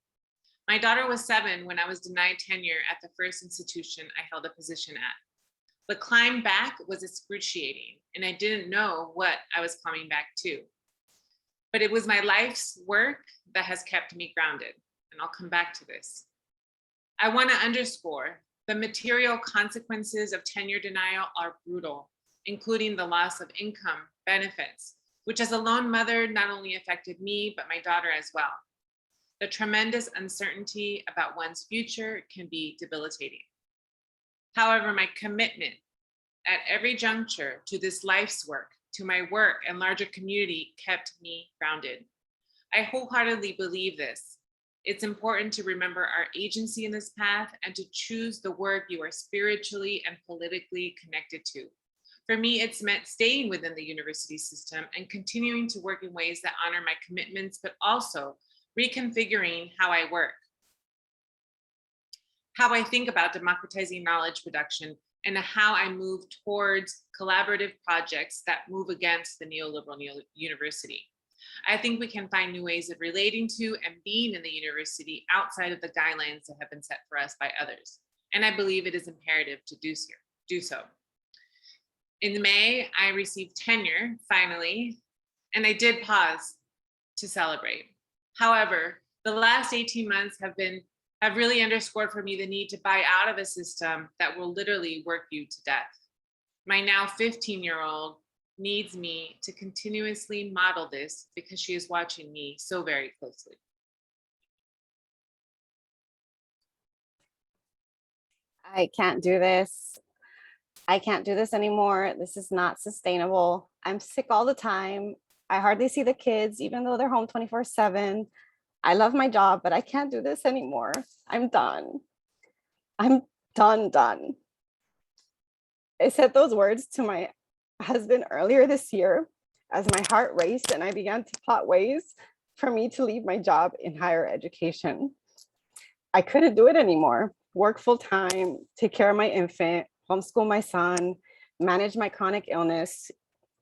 My daughter was 7 when I was denied tenure at the first institution I held a position at. The climb back was excruciating, and I didn't know what I was coming back to. But it was my life's work that has kept me grounded, and I'll come back to this. I want to underscore the material consequences of tenure denial are brutal, including the loss of income, benefits, which as a lone mother not only affected me, but my daughter as well. The tremendous uncertainty about one's future can be debilitating. However, my commitment at every juncture to this life's work, to my work and larger community kept me grounded. I wholeheartedly believe this. It's important to remember our agency in this path and to choose the work you are spiritually and politically connected to. For me, it's meant staying within the university system and continuing to work in ways that honor my commitments, but also reconfiguring how I work, how I think about democratizing knowledge production, and how I move towards collaborative projects that move against the neoliberal university. I think we can find new ways of relating to and being in the university outside of the guidelines that have been set for us by others. And I believe it is imperative to do so. In May, I received tenure, finally, and I did pause to celebrate. However, the last 18 months have really underscored for me the need to buy out of a system that will literally work you to death. My now 15-year-old needs me to continuously model this because she is watching me so very closely. I can't do this. I can't do this anymore. This is not sustainable. I'm sick all the time. I hardly see the kids, even though they're home 24/7. I love my job, but I can't do this anymore. I'm done. I'm done. I said those words to my husband earlier this year as my heart raced and I began to plot ways for me to leave my job in higher education. I couldn't do it anymore. Work full time, take care of my infant, homeschool my son, manage my chronic illness,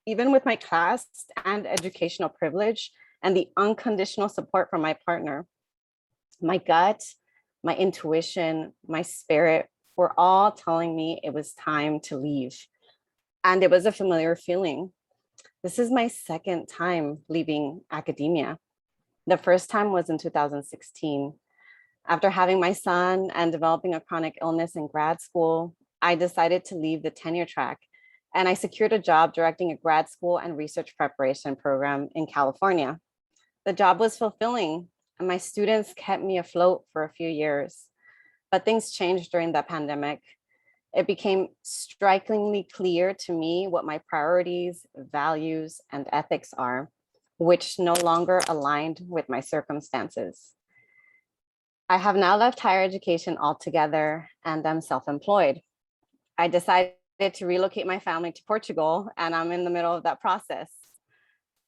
even with my class and educational privilege and the unconditional support from my partner. My gut, my intuition, my spirit were all telling me it was time to leave. And it was a familiar feeling. This is my second time leaving academia. The first time was in 2016. After having my son and developing a chronic illness in grad school, I decided to leave the tenure track and I secured a job directing a grad school and research preparation program in California. The job was fulfilling and my students kept me afloat for a few years, but things changed during the pandemic. It became strikingly clear to me what my priorities, values, and ethics are, which no longer aligned with my circumstances. I have now left higher education altogether and I'm self-employed. I decided to relocate my family to Portugal and I'm in the middle of that process.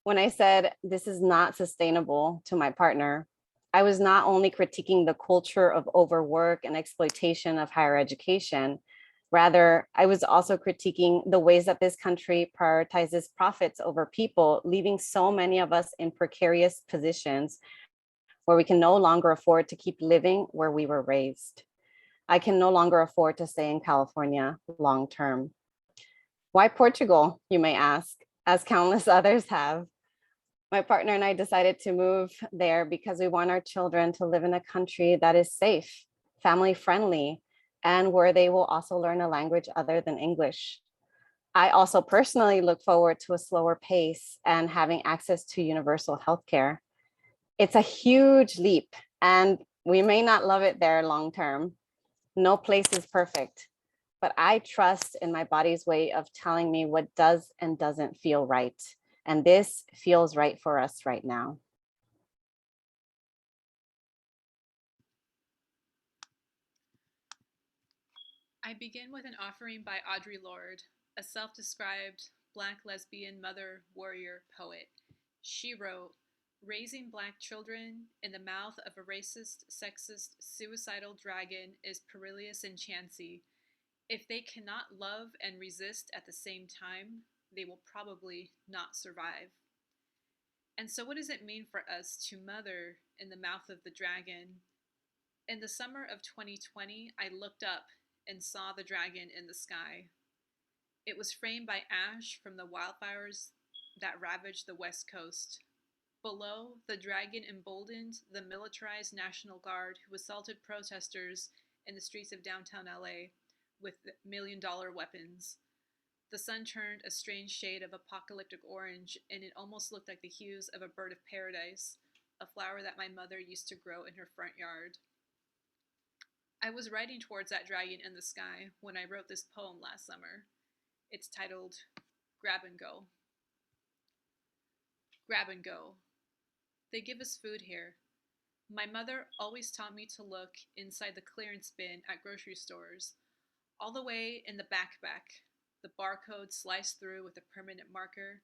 When I said this is not sustainable to my partner, I was not only critiquing the culture of overwork and exploitation of higher education, rather, I was also critiquing the ways that this country prioritizes profits over people, leaving so many of us in precarious positions where we can no longer afford to keep living where we were raised. I can no longer afford to stay in California long-term. Why Portugal, you may ask, as countless others have. My partner and I decided to move there because we want our children to live in a country that is safe, family-friendly, and where they will also learn a language other than English. I also personally look forward to a slower pace and having access to universal healthcare. It's a huge leap and we may not love it there long-term. No place is perfect, but I trust in my body's way of telling me what does and doesn't feel right. And this feels right for us right now. I begin with an offering by Audre Lorde, a self-described Black lesbian mother, warrior, poet. She wrote, "Raising Black children in the mouth of a racist, sexist, suicidal dragon is perilous and chancy. If they cannot love and resist at the same time, they will probably not survive. And so, what does it mean for us to mother in the mouth of the dragon? In the summer of 2020, I looked up and saw the dragon in the sky. It was framed by ash from the wildfires that ravaged the West Coast. Below, the dragon emboldened the militarized National Guard who assaulted protesters in the streets of downtown LA with million-dollar weapons. The sun turned a strange shade of apocalyptic orange, and it almost looked like the hues of a bird of paradise, a flower that my mother used to grow in her front yard. I was riding towards that dragon in the sky when I wrote this poem last summer. It's titled Grab and Go. Grab and go. They give us food here. My mother always taught me to look inside the clearance bin at grocery stores, all the way in the backpack, the barcode sliced through with a permanent marker,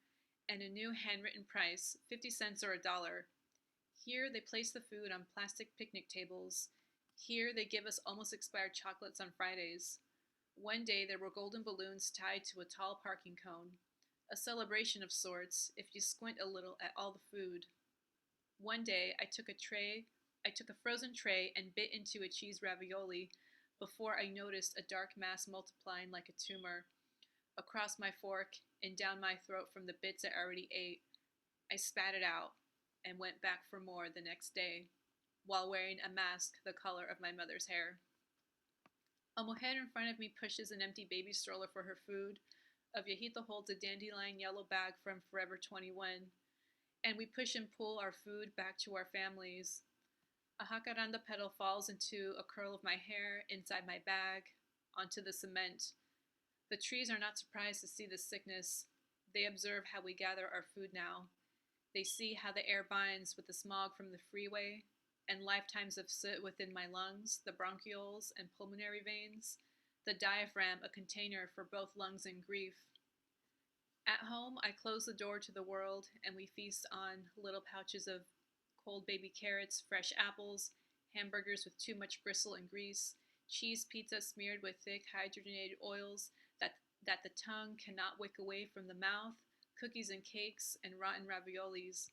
and a new handwritten price, 50 cents or $1. Here they place the food on plastic picnic tables. Here they give us almost expired chocolates on Fridays. One day there were golden balloons tied to a tall parking cone, a celebration of sorts if you squint a little at all the food. One day I took a frozen tray and bit into a cheese ravioli before I noticed a dark mass multiplying like a tumor across my fork and down my throat from the bits I already ate. I spat it out and went back for more the next day while wearing a mask the color of my mother's hair. A mujer in front of me pushes an empty baby stroller for her food. A viejito holds a dandelion yellow bag from Forever 21. And we push and pull our food back to our families. A jacaranda petal falls into a curl of my hair inside my bag, onto the cement. The trees are not surprised to see this sickness. They observe how we gather our food now. They see how the air binds with the smog from the freeway and lifetimes of soot within my lungs, the bronchioles and pulmonary veins, the diaphragm, a container for both lungs and grief. At home, I close the door to the world and we feast on little pouches of cold baby carrots, fresh apples, hamburgers with too much gristle and grease, cheese pizza smeared with thick hydrogenated oils that the tongue cannot wick away from the mouth, cookies and cakes, and rotten raviolis.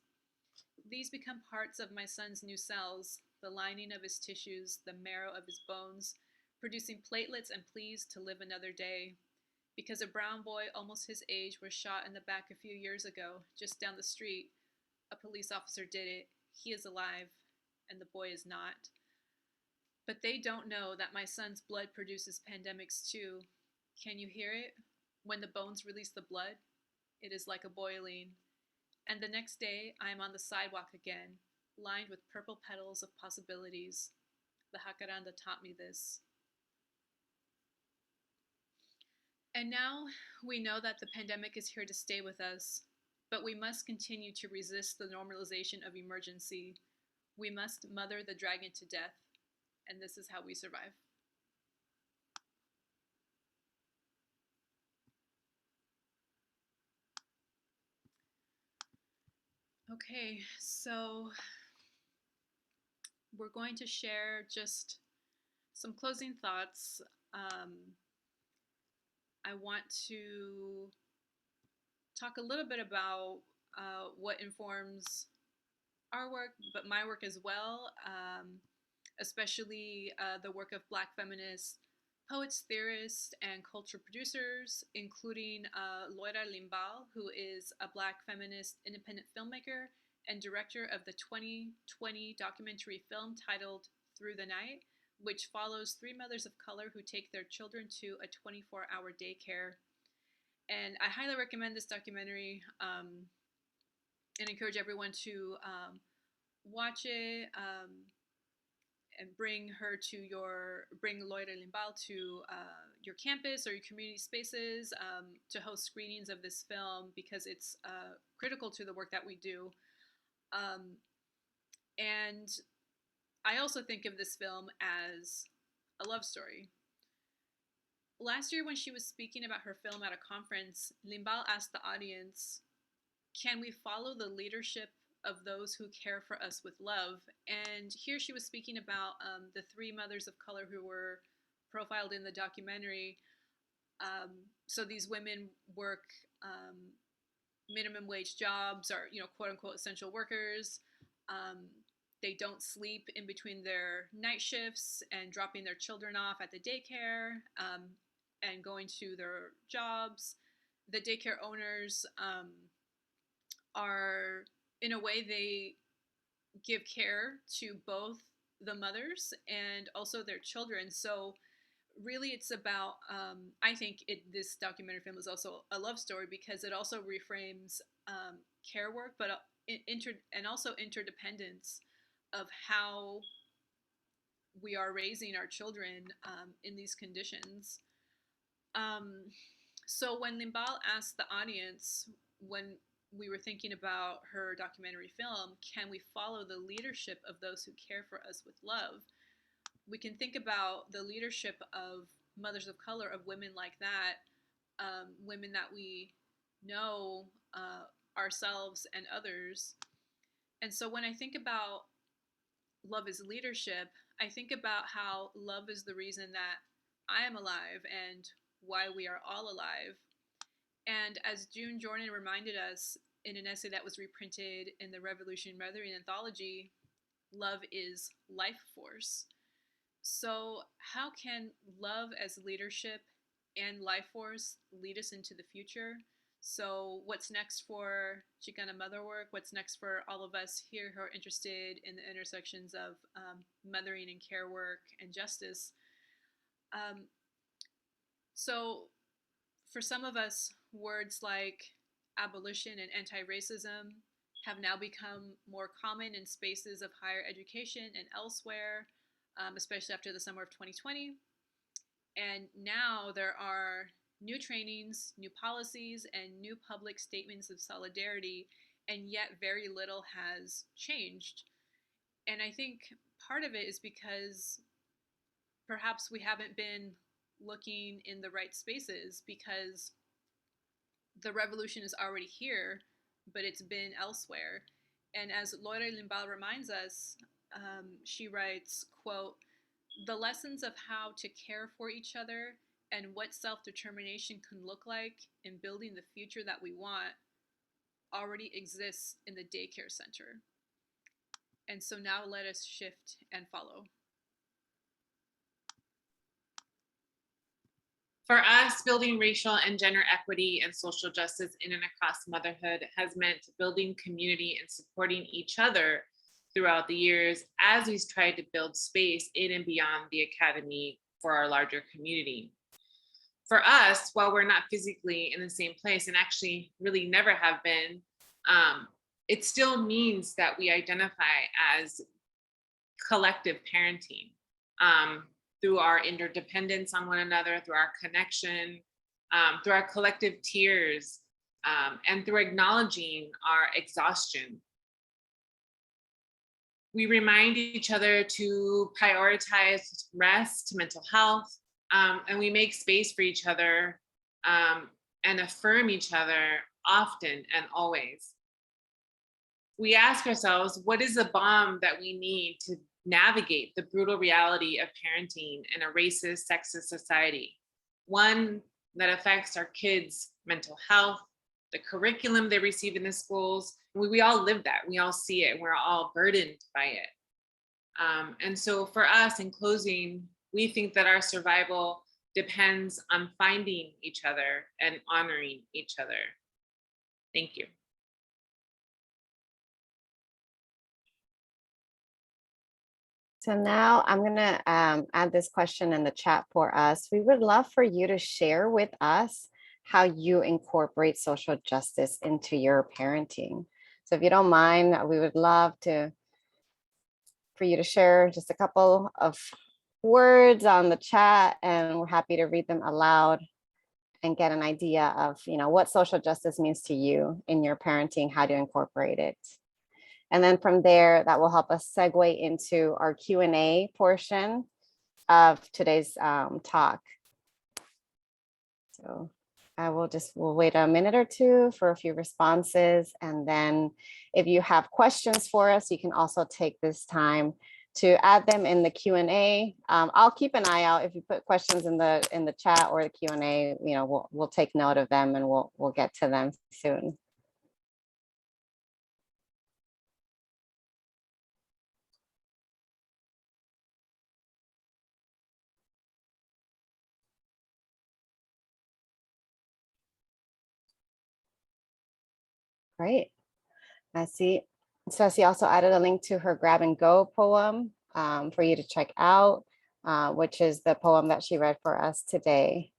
These become parts of my son's new cells, the lining of his tissues, the marrow of his bones, producing platelets and pleas to live another day. Because a brown boy almost his age was shot in the back a few years ago, just down the street. A police officer did it. He is alive, and the boy is not. But they don't know that my son's blood produces pandemics too. Can you hear it? When the bones release the blood, it is like a boiling. And the next day, I am on the sidewalk again, lined with purple petals of possibilities. The jacaranda taught me this. And now we know that the pandemic is here to stay with us, but we must continue to resist the normalization of emergency. We must mother the dragon to death, and this is how we survive. Okay, so we're going to share just some closing thoughts. I want to talk a little bit about what informs our work, but my work as well, especially the work of Black feminists, poets, theorists, and culture producers, including Loira Limbal, who is a Black feminist independent filmmaker and director of the 2020 documentary film titled Through the Night, which follows 3 mothers of color who take their children to a 24-hour daycare. And I highly recommend this documentary and encourage everyone to watch it and bring Loira Limbal to your campus or your community spaces to host screenings of this film, because it's critical to the work that we do. And I also think of this film as a love story. Last year, when she was speaking about her film at a conference, Limbal asked the audience, can we follow the leadership of those who care for us with love? And here she was speaking about the 3 mothers of color who were profiled in the documentary. So these women work minimum wage jobs, or quote unquote essential workers. They don't sleep in between their night shifts and dropping their children off at the daycare and going to their jobs. The daycare owners are, in a way, they give care to both the mothers and also their children. So really it's about, I think this documentary film is also a love story because it also reframes care work, but and also interdependence of how we are raising our children in these conditions. So when Limbal asked the audience, when we were thinking about her documentary film, can we follow the leadership of those who care for us with love? We can think about the leadership of mothers of color, of women like that, women that we know ourselves and others. And so when I think about love as leadership, I think about how love is the reason that I am alive and why we are all alive. And as June Jordan reminded us in an essay that was reprinted in the Revolution Mothering Anthology, love is life force. So how can love as leadership and life force lead us into the future? So what's next for Chicana Motherwork? What's next for all of us here who are interested in the intersections of mothering and care work and justice? So for some of us, words like abolition and anti-racism have now become more common in spaces of higher education and elsewhere, especially after the summer of 2020. And now there are new trainings, new policies, and new public statements of solidarity, and yet very little has changed. And I think part of it is because perhaps we haven't been looking in the right spaces, because the revolution is already here, but it's been elsewhere. And as Loira Limbal reminds us, she writes, quote, "The lessons of how to care for each other and what self-determination can look like in building the future that we want already exists in the daycare center. And so now let us shift and follow." For us, building racial and gender equity and social justice in and across motherhood has meant building community and supporting each other throughout the years as we've tried to build space in and beyond the academy for our larger community. For us, while we're not physically in the same place and actually really never have been, it still means that we identify as collective parenting. Through our interdependence on one another, through our connection, through our collective tears, and through acknowledging our exhaustion. We remind each other to prioritize rest, mental health, and we make space for each other and affirm each other often and always. We ask ourselves, what is the balm that we need to navigate the brutal reality of parenting in a racist, sexist society? One that affects our kids' mental health, the curriculum they receive in the schools. We all live that, we all see it, and we're all burdened by it. And so for us, in closing, we think that our survival depends on finding each other and honoring each other. Thank you. So now I'm going to add this question in the chat for us. We would love for you to share with us how you incorporate social justice into your parenting. So if you don't mind, we would love for you to share just a couple of words on the chat, and we're happy to read them aloud and get an idea of, what social justice means to you in your parenting, how to incorporate it. And then from there, that will help us segue into our Q&A portion of today's talk. So we'll wait a minute or two for a few responses. And then if you have questions for us, you can also take this time to add them in the Q&A. I'll keep an eye out if you put questions in the chat or the Q&A. You know, we'll take note of them and we'll get to them soon. Great. I see. Ceci also added a link to her Grab and Go poem for you to check out, which is the poem that she read for us today.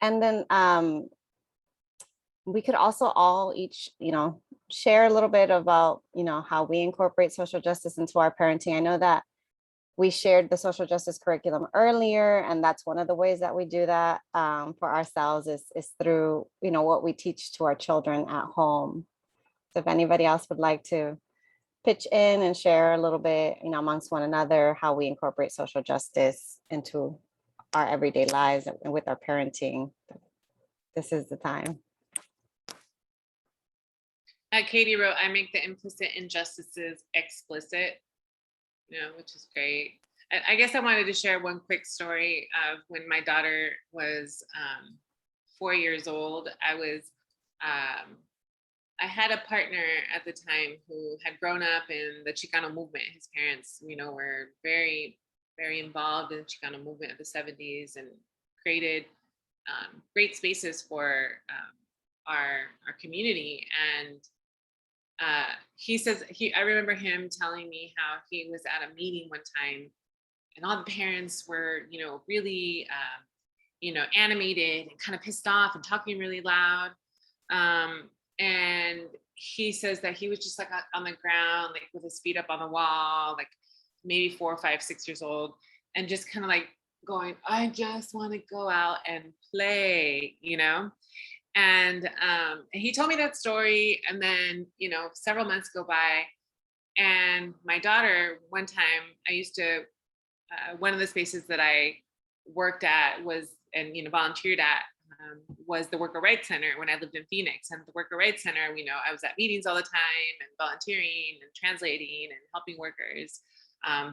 And then we could also all each, you know, share a little bit about, you know, how we incorporate social justice into our parenting. I know that we shared the social justice curriculum earlier, and that's one of the ways that we do that for ourselves is through, you know, what we teach to our children at home. So if anybody else would like to pitch in and share a little bit, you know, amongst one another, how we incorporate social justice into our everyday lives and with our parenting, this is the time. Katie wrote, I make the implicit injustices explicit, you know, which is great. I guess I wanted to share one quick story of when my daughter was 4 years old. I had a partner at the time who had grown up in the Chicano movement. His parents, you know, were very, very involved in the Chicano movement of the 70s and created great spaces for our community. And he says, I remember him telling me how he was at a meeting one time and all the parents were, you know, really, you know, animated and kind of pissed off and talking really loud. And he says that he was just like on the ground, like with his feet up on the wall, like maybe 4, 5, 6 years old, and just kind of like going, I just want to go out and play, you know? And he told me that story, and then, you know, several months go by, and my daughter, one time, I used to, one of the spaces that I worked at was, and, you know, volunteered at, was the Worker Rights Center when I lived in Phoenix. And the Worker Rights Center, you know, I was at meetings all the time and volunteering and translating and helping workers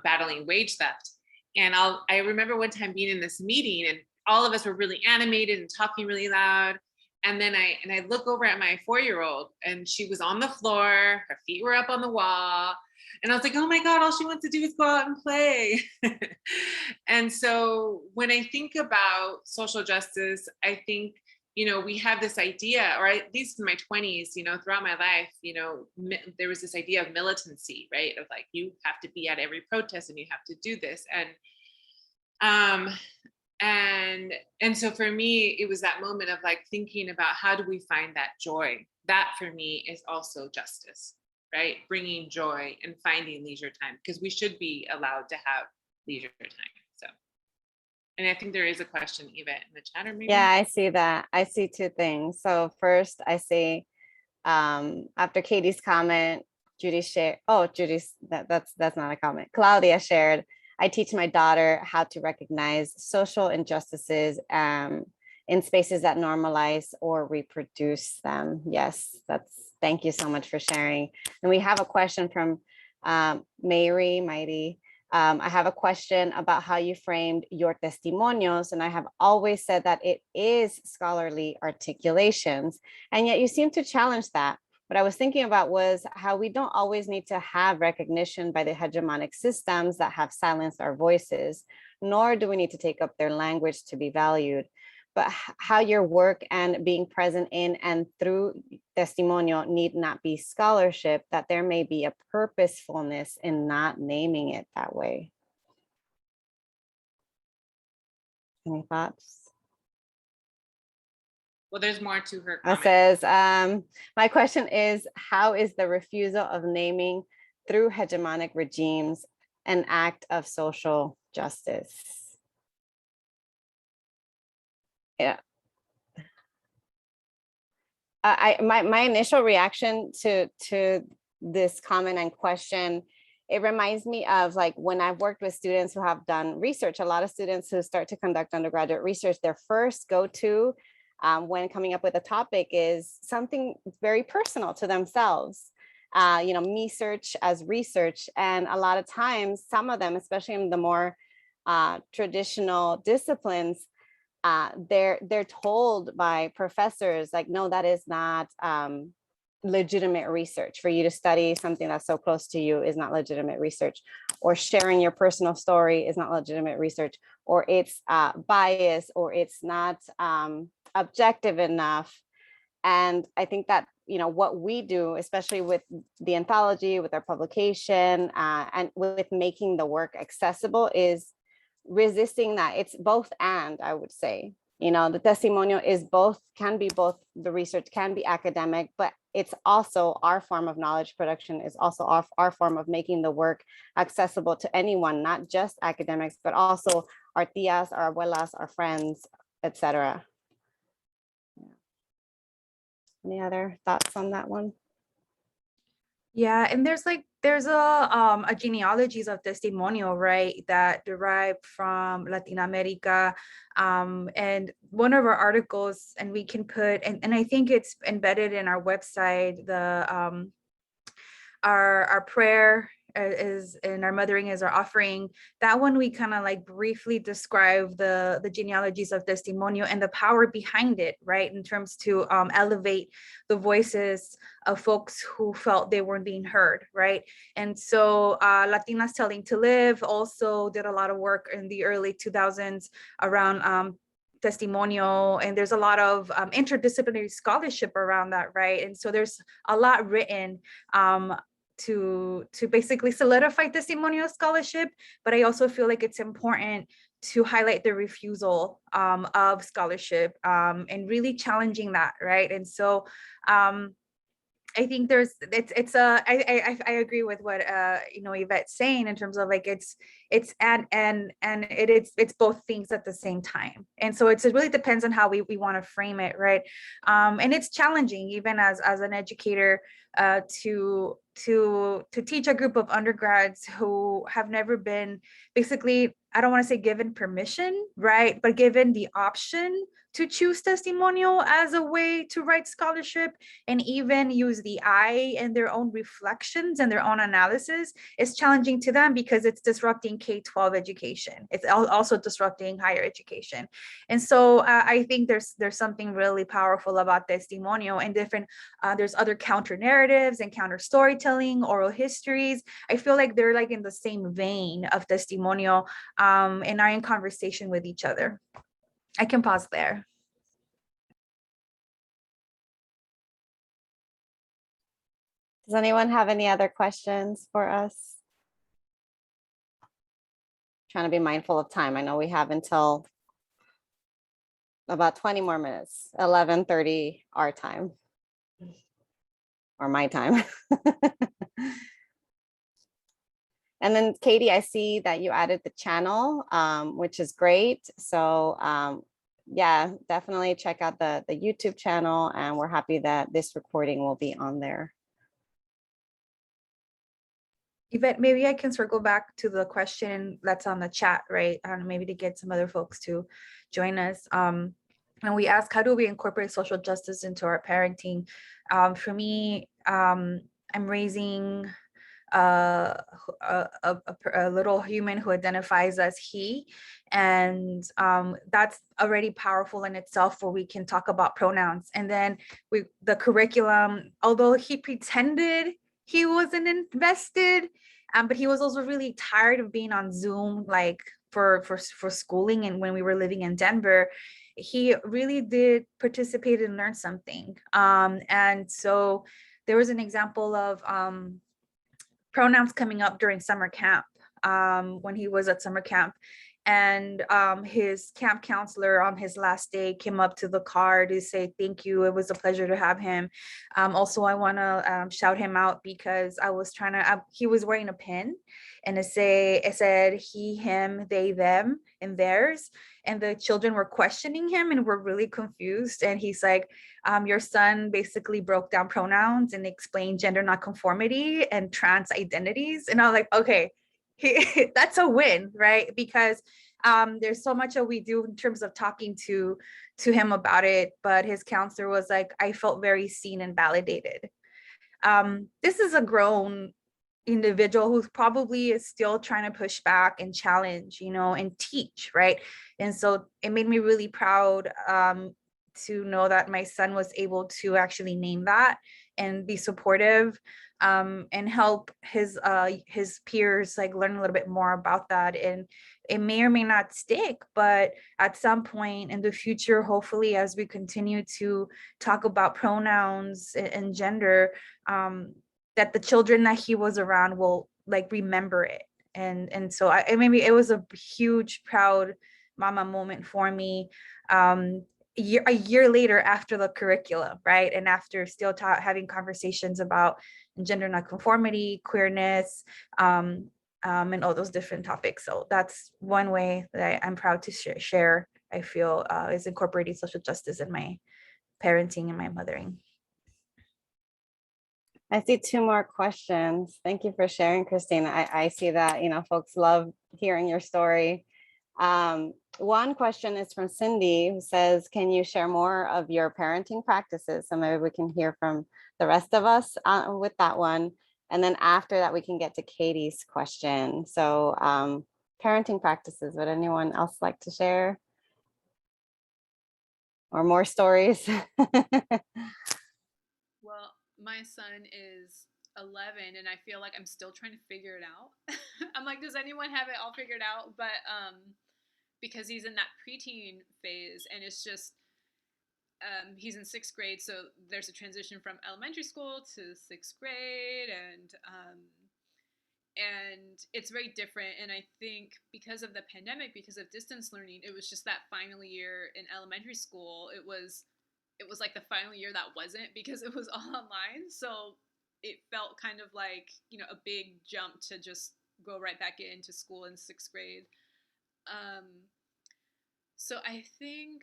battling wage theft. And I remember one time being in this meeting and all of us were really animated and talking really loud. And then I look over at my 4-year-old and she was on the floor, her feet were up on the wall. And I was like, oh my God, all she wants to do is go out and play. And so when I think about social justice, I think, you know, we have this idea, or at least in my 20s, you know, throughout my life, you know, there was this idea of militancy, right? Of like, you have to be at every protest and you have to do this. And so for me, it was that moment of like thinking about how do we find that joy? That for me is also justice, right? Bringing joy and finding leisure time, because we should be allowed to have leisure time. So, and I think there is a question, Yvette, in the chat, or maybe. Yeah, I see that. I see two things. So first I see after Katie's comment, Judy shared, Judy's, that's not a comment. Claudia shared, I teach my daughter how to recognize social injustices in spaces that normalize or reproduce them. Yes, thank you so much for sharing. And we have a question from Mighty. I have a question about how you framed your testimonials, and I have always said that it is scholarly articulations, and yet you seem to challenge that. What I was thinking about was how we don't always need to have recognition by the hegemonic systems that have silenced our voices, nor do we need to take up their language to be valued, but how your work and being present in and through testimonial need not be scholarship, that there may be a purposefulness in not naming it that way. Any thoughts? Well, there's more to her comment. It says, my question is, how is the refusal of naming through hegemonic regimes an act of social justice? Yeah. My initial reaction to this comment and question it reminds me of like when I've worked with students who have done research. A lot of students who start to conduct undergraduate research, their first go-to when coming up with a topic is something very personal to themselves. Me search as research. And a lot of times, some of them, especially in the more traditional disciplines, they're told by professors like, no, that is not legitimate research. For you to study something that's so close to you is not legitimate research, or sharing your personal story is not legitimate research, or it's biased, or it's not objective enough. And I think that, what we do, especially with the anthology, with our publication, and with making the work accessible, is resisting that. It's both and, I would say. The testimonial is both, can be both, the research can be academic, but it's also our form of knowledge production, is also our form of making the work accessible to anyone, not just academics, but also our tias, our abuelas, our friends, etc. Any other thoughts on that one? Yeah, and there's a genealogies of testimonial, right, that derive from Latin America. And one of our articles, and we can put, and I think it's embedded in our website, the our prayer is, and our mothering is our offering. That one we kind of like briefly describe the genealogies of testimonial and the power behind it, right, in terms to elevate the voices of folks who felt they weren't being heard, right? And so Latinas Telling to Live also did a lot of work in the early 2000s around testimonial, and there's a lot of interdisciplinary scholarship around that, right? And so there's a lot written to basically solidify testimonial scholarship, but I also feel like it's important to highlight the refusal of scholarship and really challenging that, right? And so I think I agree with what Yvette's saying in terms of like it's both things at the same time. And so it really depends on how we want to frame it, right? And it's challenging even as an educator to teach a group of undergrads who have never been, basically, I don't want to say given permission, right, but given the option to choose testimonial as a way to write scholarship and even use the I in their own reflections and their own analysis. Is challenging to them because it's disrupting K-12 education. It's also disrupting higher education. And so I think there's something really powerful about testimonial, and different, there's other counter narratives and counter storytelling, oral histories. I feel like they're like in the same vein of testimonial and are in conversation with each other. I can pause there. Does anyone have any other questions for us? Trying to be mindful of time. I know we have until about 20 more minutes, 11:30 our time, or my time. And then Katie, I see that you added the channel, which is great. So yeah, definitely check out the YouTube channel, and we're happy that this recording will be on there. Yvette, maybe I can circle back to the question that's on the chat, right? Maybe to get some other folks to join us. And we ask, how do we incorporate social justice into our parenting? For me, I'm raising a little human who identifies as he, and that's already powerful in itself, where we can talk about pronouns. And then the curriculum, although he pretended he wasn't invested, but he was also really tired of being on Zoom, like for schooling. And when we were living in Denver, he really did participate and learn something. And so there was an example of pronouns coming up during summer camp, when he was at summer camp. And his camp counselor on his last day came up to the car to say thank you. It was a pleasure to have him. Also, I want to shout him out because I was trying to, he was wearing a pin and it said he, him, they, them, and theirs. And the children were questioning him and were really confused. And he's like, your son basically broke down pronouns and explained gender nonconformity and trans identities. And I was like, okay, that's a win, right? Because there's so much that we do in terms of talking to him about it, but his counselor was like, I felt very seen and validated. This is a grown individual who probably is still trying to push back and challenge, and teach, right? And so it made me really proud to know that my son was able to actually name that and be supportive, and help his peers like learn a little bit more about that. And it may or may not stick, but at some point in the future, hopefully, as we continue to talk about pronouns and gender, that the children that he was around will like remember it. And so maybe it was a huge proud mama moment for me. A year later after the curriculum, right? And after still having conversations about gender nonconformity, queerness, and all those different topics. So that's one way that I'm proud to share, I feel, is incorporating social justice in my parenting and my mothering. I see two more questions. Thank you for sharing, Christine. I see that, folks love hearing your story. One question is from Cindy, who says, can you share more of your parenting practices? So maybe we can hear from the rest of us with that one. And then after that, we can get to Katie's question. So parenting practices, would anyone else like to share? Or more stories? Well, my son is 11 and I feel like I'm still trying to figure it out. I'm like, does anyone have it all figured out? But because he's in that preteen phase and it's just, he's in 6th grade. So there's a transition from elementary school to 6th grade and it's very different. And I think because of the pandemic, because of distance learning, it was just that final year in elementary school. It was like the final year that wasn't, because it was all online. So it felt kind of like, a big jump to just go right back into school in 6th grade. So I think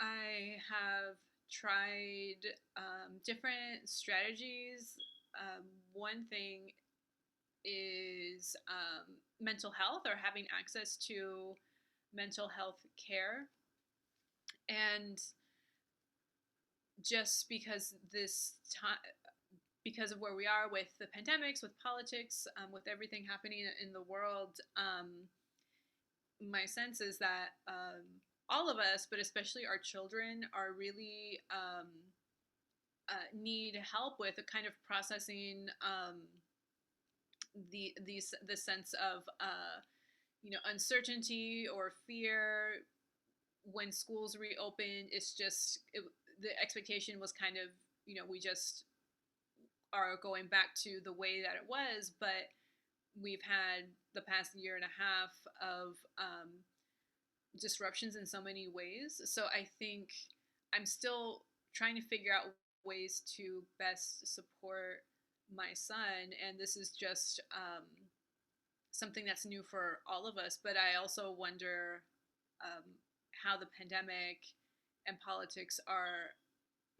I have tried different strategies. One thing is mental health, or having access to mental health care. And just because this time, because of where we are with the pandemics, with politics, with everything happening in the world, my sense is that all of us, but especially our children, are really need help with a kind of processing the sense of uncertainty or fear when schools reopened. It's just the expectation was kind of we just are going back to the way that it was, but we've had the past year and a half of disruptions in so many ways. So I think I'm still trying to figure out ways to best support my son, and this is just something that's new for all of us. But I also wonder how the pandemic and politics are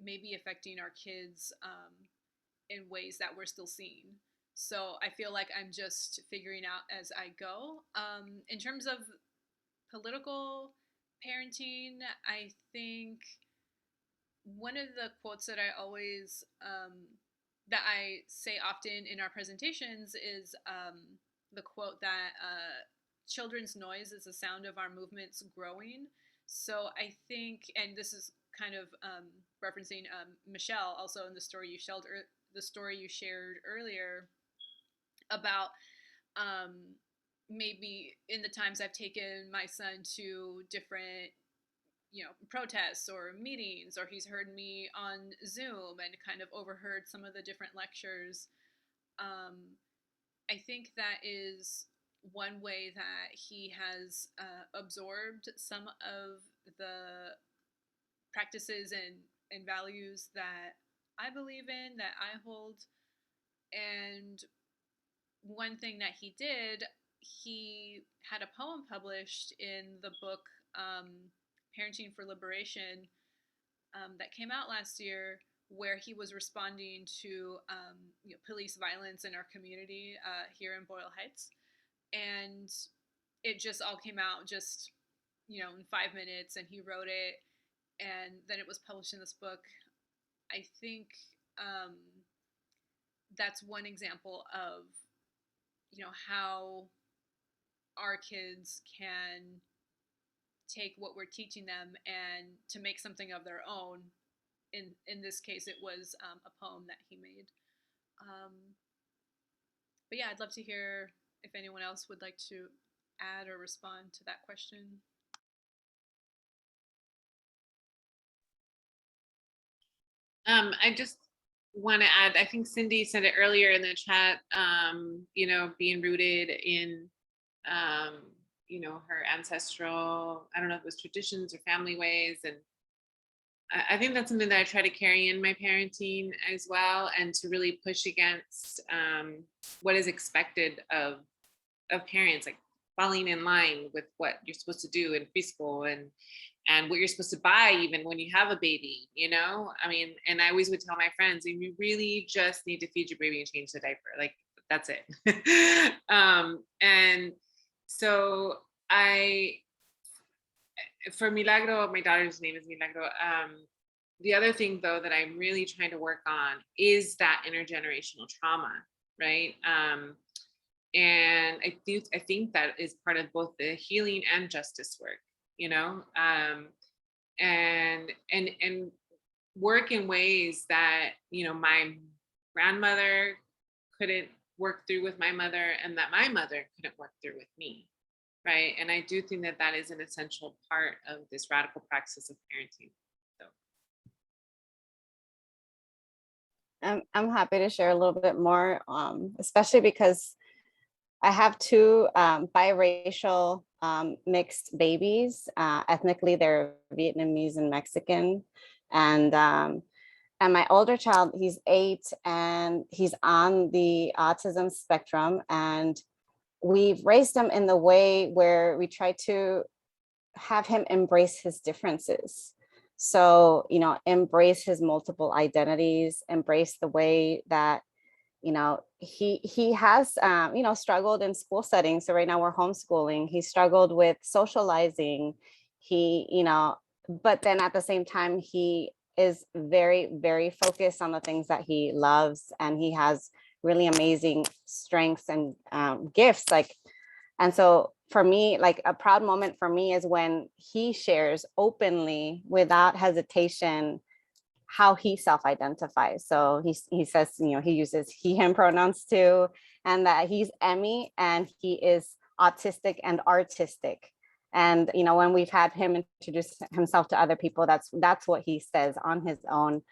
maybe affecting our kids in ways that we're still seeing. So I feel like I'm just figuring out as I go. In terms of political parenting, I think one of the quotes that I always, that I say often in our presentations is the quote that children's noise is the sound of our movements growing. So I think, and this is kind of referencing Michelle, also in the story you shared earlier about maybe in the times I've taken my son to different protests or meetings, or he's heard me on Zoom and kind of overheard some of the different lectures. I think that is one way that he has absorbed some of the practices and values that I believe in, that I hold. And one thing that he did, he had a poem published in the book Parenting for Liberation that came out last year, where he was responding to police violence in our community here in Boyle Heights. And it just all came out just, in 5 minutes, and he wrote it, and then it was published in this book. I think that's one example of, how our kids can take what we're teaching them and to make something of their own. In this case, it was a poem that he made. But yeah, I'd love to hear if anyone else would like to add or respond to that question. I just want to add, I think Cindy said it earlier in the chat, being rooted in, her ancestral, I don't know if it was traditions or family ways. And I think that's something that I try to carry in my parenting as well, and to really push against what is expected of parents, like falling in line with what you're supposed to do in preschool and what you're supposed to buy even when you have a baby, I mean, and I always would tell my friends, you really just need to feed your baby and change the diaper. Like, that's it. And so for Milagro, my daughter's name is Milagro. The other thing though, that I'm really trying to work on is that intergenerational trauma, right? And I think that is part of both the healing and justice work, and work in ways that, my grandmother couldn't work through with my mother, and that my mother couldn't work through with me, right? And I do think that that is an essential part of this radical practice of parenting. So I'm happy to share a little bit more, especially because I have two biracial mixed babies. Ethnically, they're Vietnamese and Mexican. And my older child, he's 8, and he's on the autism spectrum. And we've raised him in the way where we try to have him embrace his differences. So, embrace his multiple identities, embrace the way that, he has, struggled in school settings. So right now we're homeschooling. He struggled with socializing. But then at the same time, he is very, very focused on the things that he loves. And he has really amazing strengths and gifts. And so for me, like a proud moment for me is when he shares openly without hesitation how he self-identifies. So he says, he uses he, him pronouns too, and that he's Emmy and he is autistic and artistic. And, when we've had him introduce himself to other people, that's what he says on his own.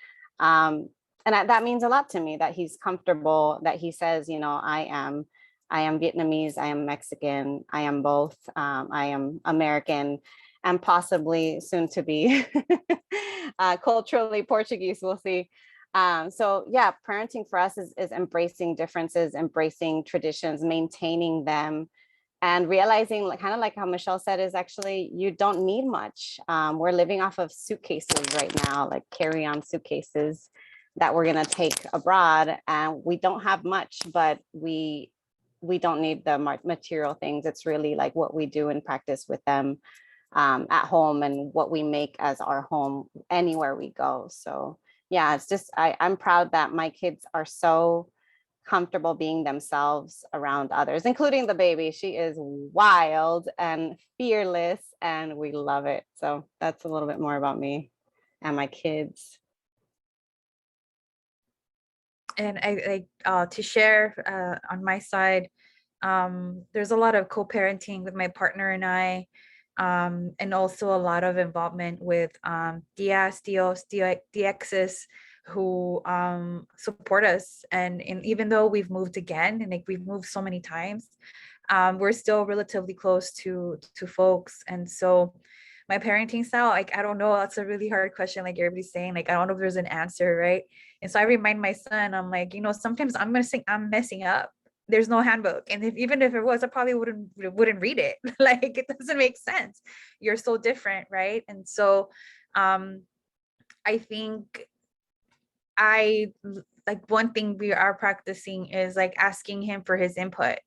And that means a lot to me, that he's comfortable, that he says, I am Vietnamese, I am Mexican, I am both, I am American, and possibly soon to be culturally Portuguese, we'll see. So yeah, parenting for us is embracing differences, embracing traditions, maintaining them, and realizing, kind of like how Michelle said, is actually, you don't need much. We're living off of suitcases right now, like carry-on suitcases that we're gonna take abroad, and we don't have much, but we don't need the material things. It's really like what we do and practice with them at home, and what we make as our home anywhere we go. So yeah, it's just, I'm proud that my kids are so comfortable being themselves around others, including the baby. She is wild and fearless, and we love it. So that's a little bit more about me and my kids. And I to share on my side, there's a lot of co-parenting with my partner and I, and also a lot of involvement with DXs who support us. And even though we've moved again, and like we've moved so many times, we're still relatively close to folks. And so my parenting style, like, I don't know, that's a really hard question. Like everybody's saying, like, I don't know if there's an answer, right? And so I remind my son, I'm like, sometimes I'm messing up. There's no handbook. And even if it was, I probably wouldn't read it. Like, it doesn't make sense. You're so different, right? And so I think like one thing we are practicing is like asking him for his input,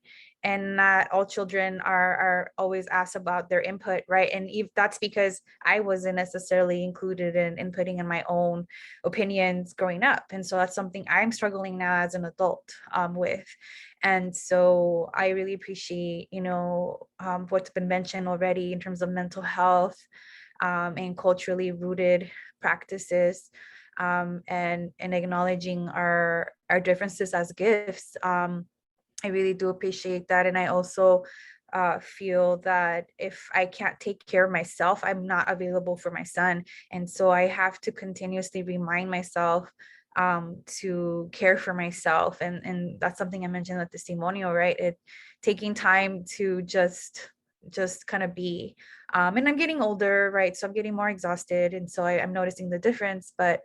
and not all children are always asked about their input, right? And if that's because I wasn't necessarily included in inputting in my own opinions growing up. And so that's something I'm struggling now as an adult with. And so I really appreciate, what's been mentioned already in terms of mental health and culturally rooted practices. And acknowledging our differences as gifts. I really do appreciate that. And I also feel that if I can't take care of myself, I'm not available for my son. And so I have to continuously remind myself to care for myself. And that's something I mentioned at the testimonial, right? Taking time to just kind of be. And I'm getting older, right? So I'm getting more exhausted. And so I'm noticing the difference, but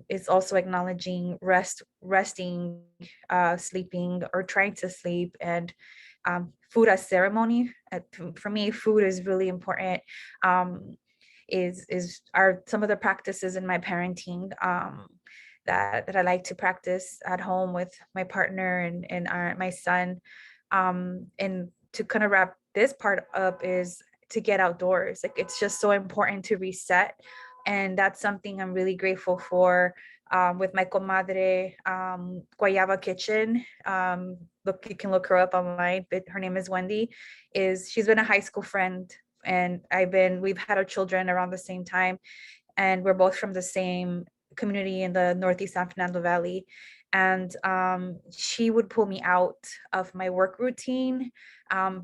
it's also acknowledging resting, sleeping, or trying to sleep, and food as ceremony. For me, food is really important. Are some of the practices in my parenting that I like to practice at home with my partner and my son. And to kind of wrap this part up is to get outdoors. Like, it's just so important to reset. And that's something I'm really grateful for with my comadre, Guayaba Kitchen. Look, you can look her up online, but her name is Wendy. She's been a high school friend, and we've had our children around the same time. And we're both from the same community in the Northeast San Fernando Valley. And she would pull me out of my work routine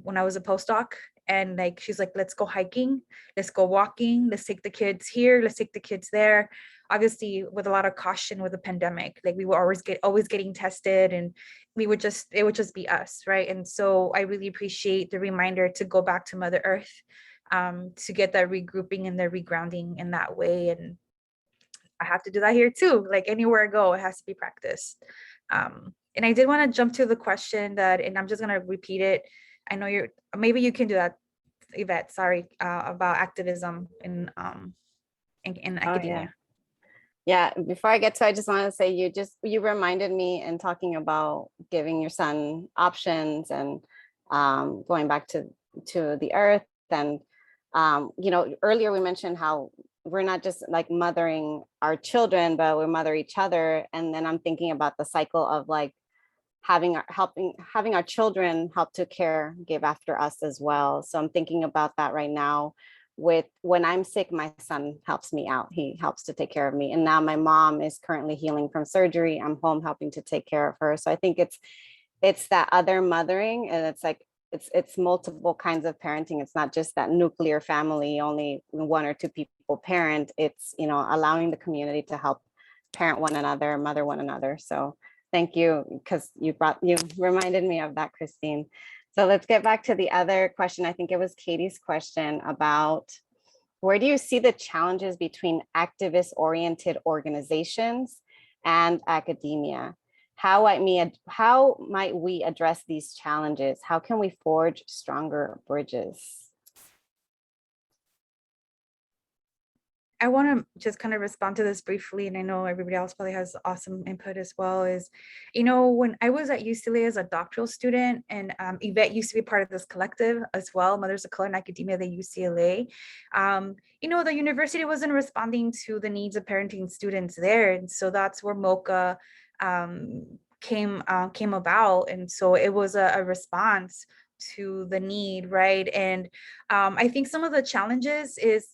when I was a postdoc. And like, she's like, let's go hiking, let's go walking, let's take the kids here, let's take the kids there. Obviously, with a lot of caution with the pandemic, like we were always getting tested, and it would just be us, right? And so I really appreciate the reminder to go back to Mother Earth, to get that regrouping and the regrounding in that way. And I have to do that here too. Like, anywhere I go, it has to be practiced. And I did want to jump to the question and I'm just going to repeat it. I know maybe you can do that, Yvette, sorry, about activism in academia. Yeah, before I get to, I just want to say you reminded me in talking about giving your son options and going back to the earth. And earlier we mentioned how we're not just like mothering our children, but we mother each other. And then I'm thinking about the cycle of like having our children help to give after us as well. So I'm thinking about that right now. When I'm sick, my son helps me out. He helps to take care of me. And now my mom is currently healing from surgery. I'm home helping to take care of her. So I think it's that other mothering, and it's like it's multiple kinds of parenting. It's not just that nuclear family, only one or two people parent. It's, allowing the community to help parent one another, mother one another. So thank you, because you reminded me of that, Christine. So let's get back to the other question. I think it was Katie's question about where do you see the challenges between activist-oriented organizations and academia? How might we address these challenges? How can we forge stronger bridges? I want to just kind of respond to this briefly, and I know everybody else probably has awesome input as well, is, when I was at UCLA as a doctoral student, and Yvette used to be part of this collective as well, Mothers of Color in Academia at UCLA, the university wasn't responding to the needs of parenting students there. And so that's where MOCA came about. And so it was a response to the need, right? And I think some of the challenges is,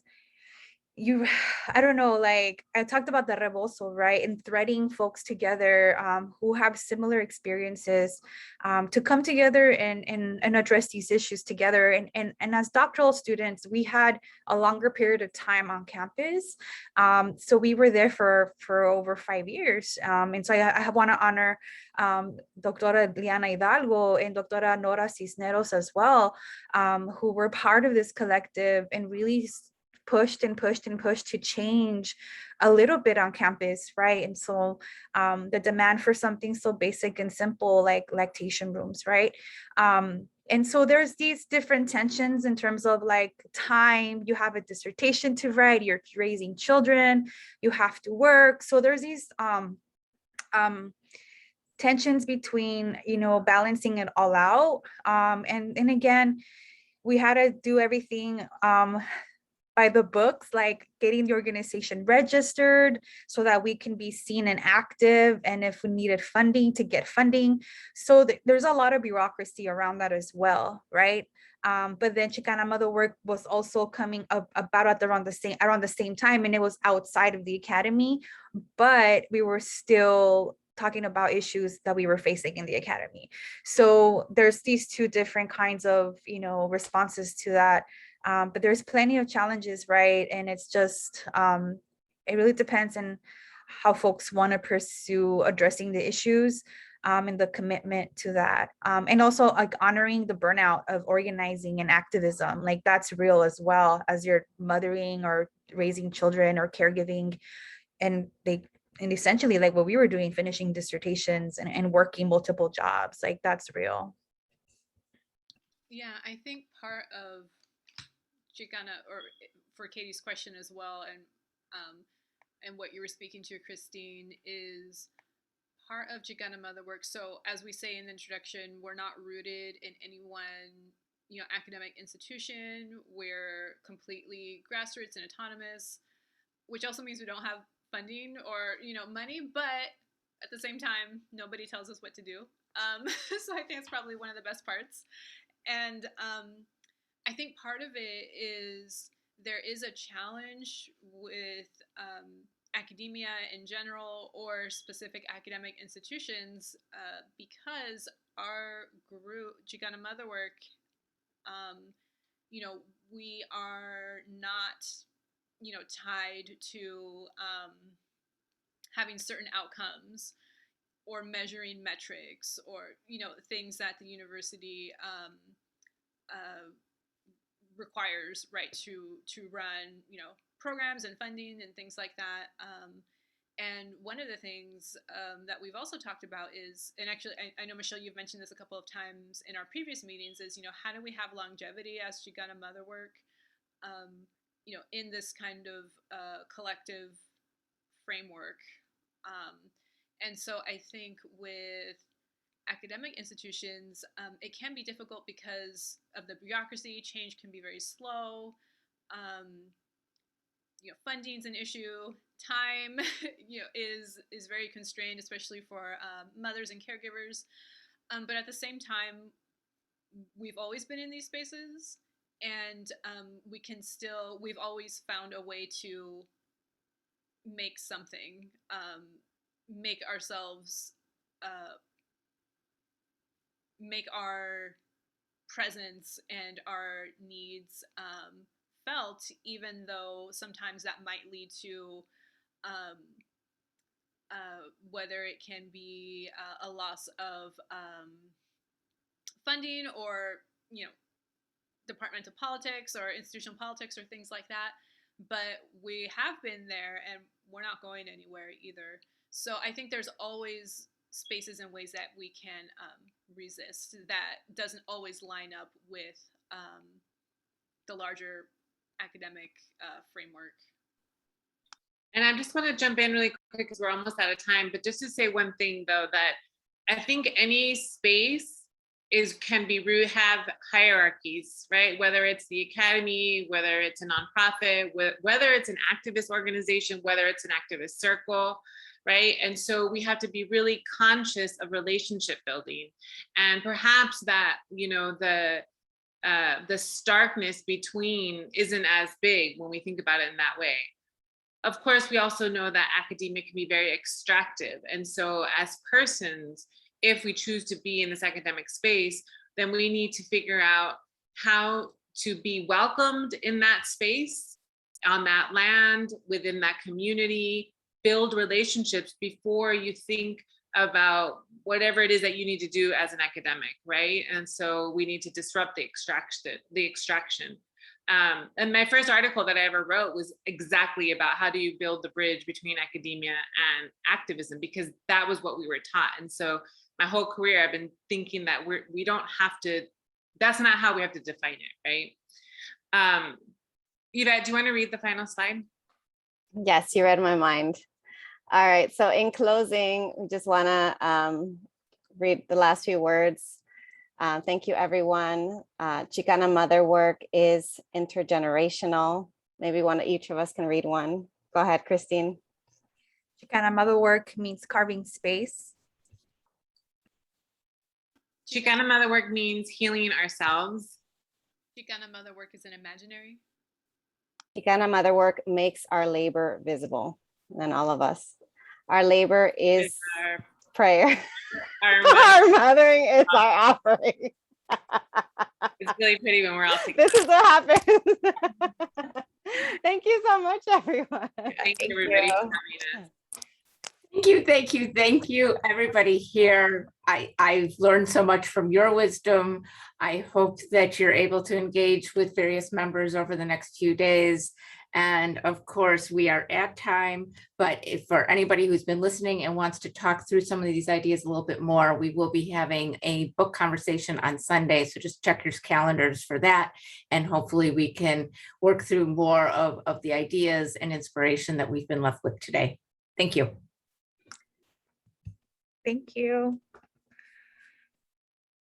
I don't know, like I talked about the rebozo, right? And threading folks together who have similar experiences to come together and address these issues together. And as doctoral students, we had a longer period of time on campus. So we were there for over 5 years. And so I want to honor Doctora Liana Hidalgo and Doctora Nora Cisneros as well, who were part of this collective and really pushed and pushed and pushed to change a little bit on campus, right? And so the demand for something so basic and simple like lactation rooms, right? And so there's these different tensions in terms of like time. You have a dissertation to write, you're raising children, you have to work. So there's these tensions between, you know, balancing it all out. And again, we had to do everything by the books, like getting the organization registered so that we can be seen and active, and if we needed funding, to get funding. So there's a lot of bureaucracy around that as well, right? But then Chicana Motherwork was also coming up about around the same time, and it was outside of the academy, but we were still talking about issues that we were facing in the academy. So there's these two different kinds of, you know, responses to that. But there's plenty of challenges, right? And it's just, it really depends on how folks want to pursue addressing the issues and the commitment to that. And also like honoring the burnout of organizing and activism, like that's real as well as you're mothering or raising children or caregiving. And essentially like what we were doing, finishing dissertations and working multiple jobs, like that's real. Yeah, I think part of Chicana, or for Katie's question as well, and what you were speaking to, Christine, is part of Chicana Motherwork. So as we say in the introduction, we're not rooted in any one, you know, academic institution. We're completely grassroots and autonomous, which also means we don't have funding or, you know, money, but at the same time, nobody tells us what to do. So I think it's probably one of the best parts. And I think part of it is there is a challenge with academia in general or specific academic institutions because our group, Chicana Motherwork, you know, we are not, you know, tied to having certain outcomes or measuring metrics or, you know, things that the university requires, right, to run, you know, programs and funding and things like that. And one of the things that we've also talked about is, and actually I know, Michelle, you've mentioned this a couple of times in our previous meetings, is, you know, how do we have longevity as Chicana Motherwork, you know, in this kind of collective framework. And so I think with academic institutions, it can be difficult because of the bureaucracy. Change can be very slow. You know, funding's an issue. Time, you know, is very constrained, especially for mothers and caregivers. But at the same time, we've always been in these spaces, and we've always found a way to make something, make ourselves, make our presence and our needs felt, even though sometimes that might lead to whether it can be a loss of funding or, you know, departmental politics or institutional politics or things like that. But we have been there and we're not going anywhere either. So I think there's always spaces and ways that we can resist that doesn't always line up with the larger academic framework. And I just want to jump in really quick because we're almost out of time, but just to say one thing though, that I think any space can have hierarchies, right? Whether it's the academy, whether it's a nonprofit, whether it's an activist organization, whether it's an activist circle, right? And so we have to be really conscious of relationship building, and perhaps that, you know, the the starkness between isn't as big when we think about it in that way. Of course, we also know that academia can be very extractive. And so as persons, if we choose to be in this academic space, then we need to figure out how to be welcomed in that space, on that land, within that community, build relationships before you think about whatever it is that you need to do as an academic, right? And so we need to disrupt the extraction. And my first article that I ever wrote was exactly about how do you build the bridge between academia and activism, because that was what we were taught. And so my whole career, I've been thinking that we don't have to, that's not how we have to define it, right? Yvette, do you want to read the final slide? Yes, you read my mind. All right, so in closing, we just want to read the last few words. Thank you, everyone. Chicana Motherwork is intergenerational. Maybe each of us can read one. Go ahead, Christine. Chicana Motherwork means carving space. Chicana Motherwork means healing ourselves. Chicana Motherwork is an imaginary. Chicana Motherwork makes our labor visible, and all of us. Our labor is Our prayer. Our Our mothering is our offering. It's really pretty when we're all together. This is what happens. Thank you so much, everyone. Thank you, everybody, for coming in. Thank you, everybody here. I've learned so much from your wisdom. I hope that you're able to engage with various members over the next few days. And of course, we are at time, but if for anybody who's been listening and wants to talk through some of these ideas a little bit more, we will be having a book conversation on Sunday. So just check your calendars for that. And hopefully we can work through more of the ideas and inspiration that we've been left with today. Thank you. Thank you.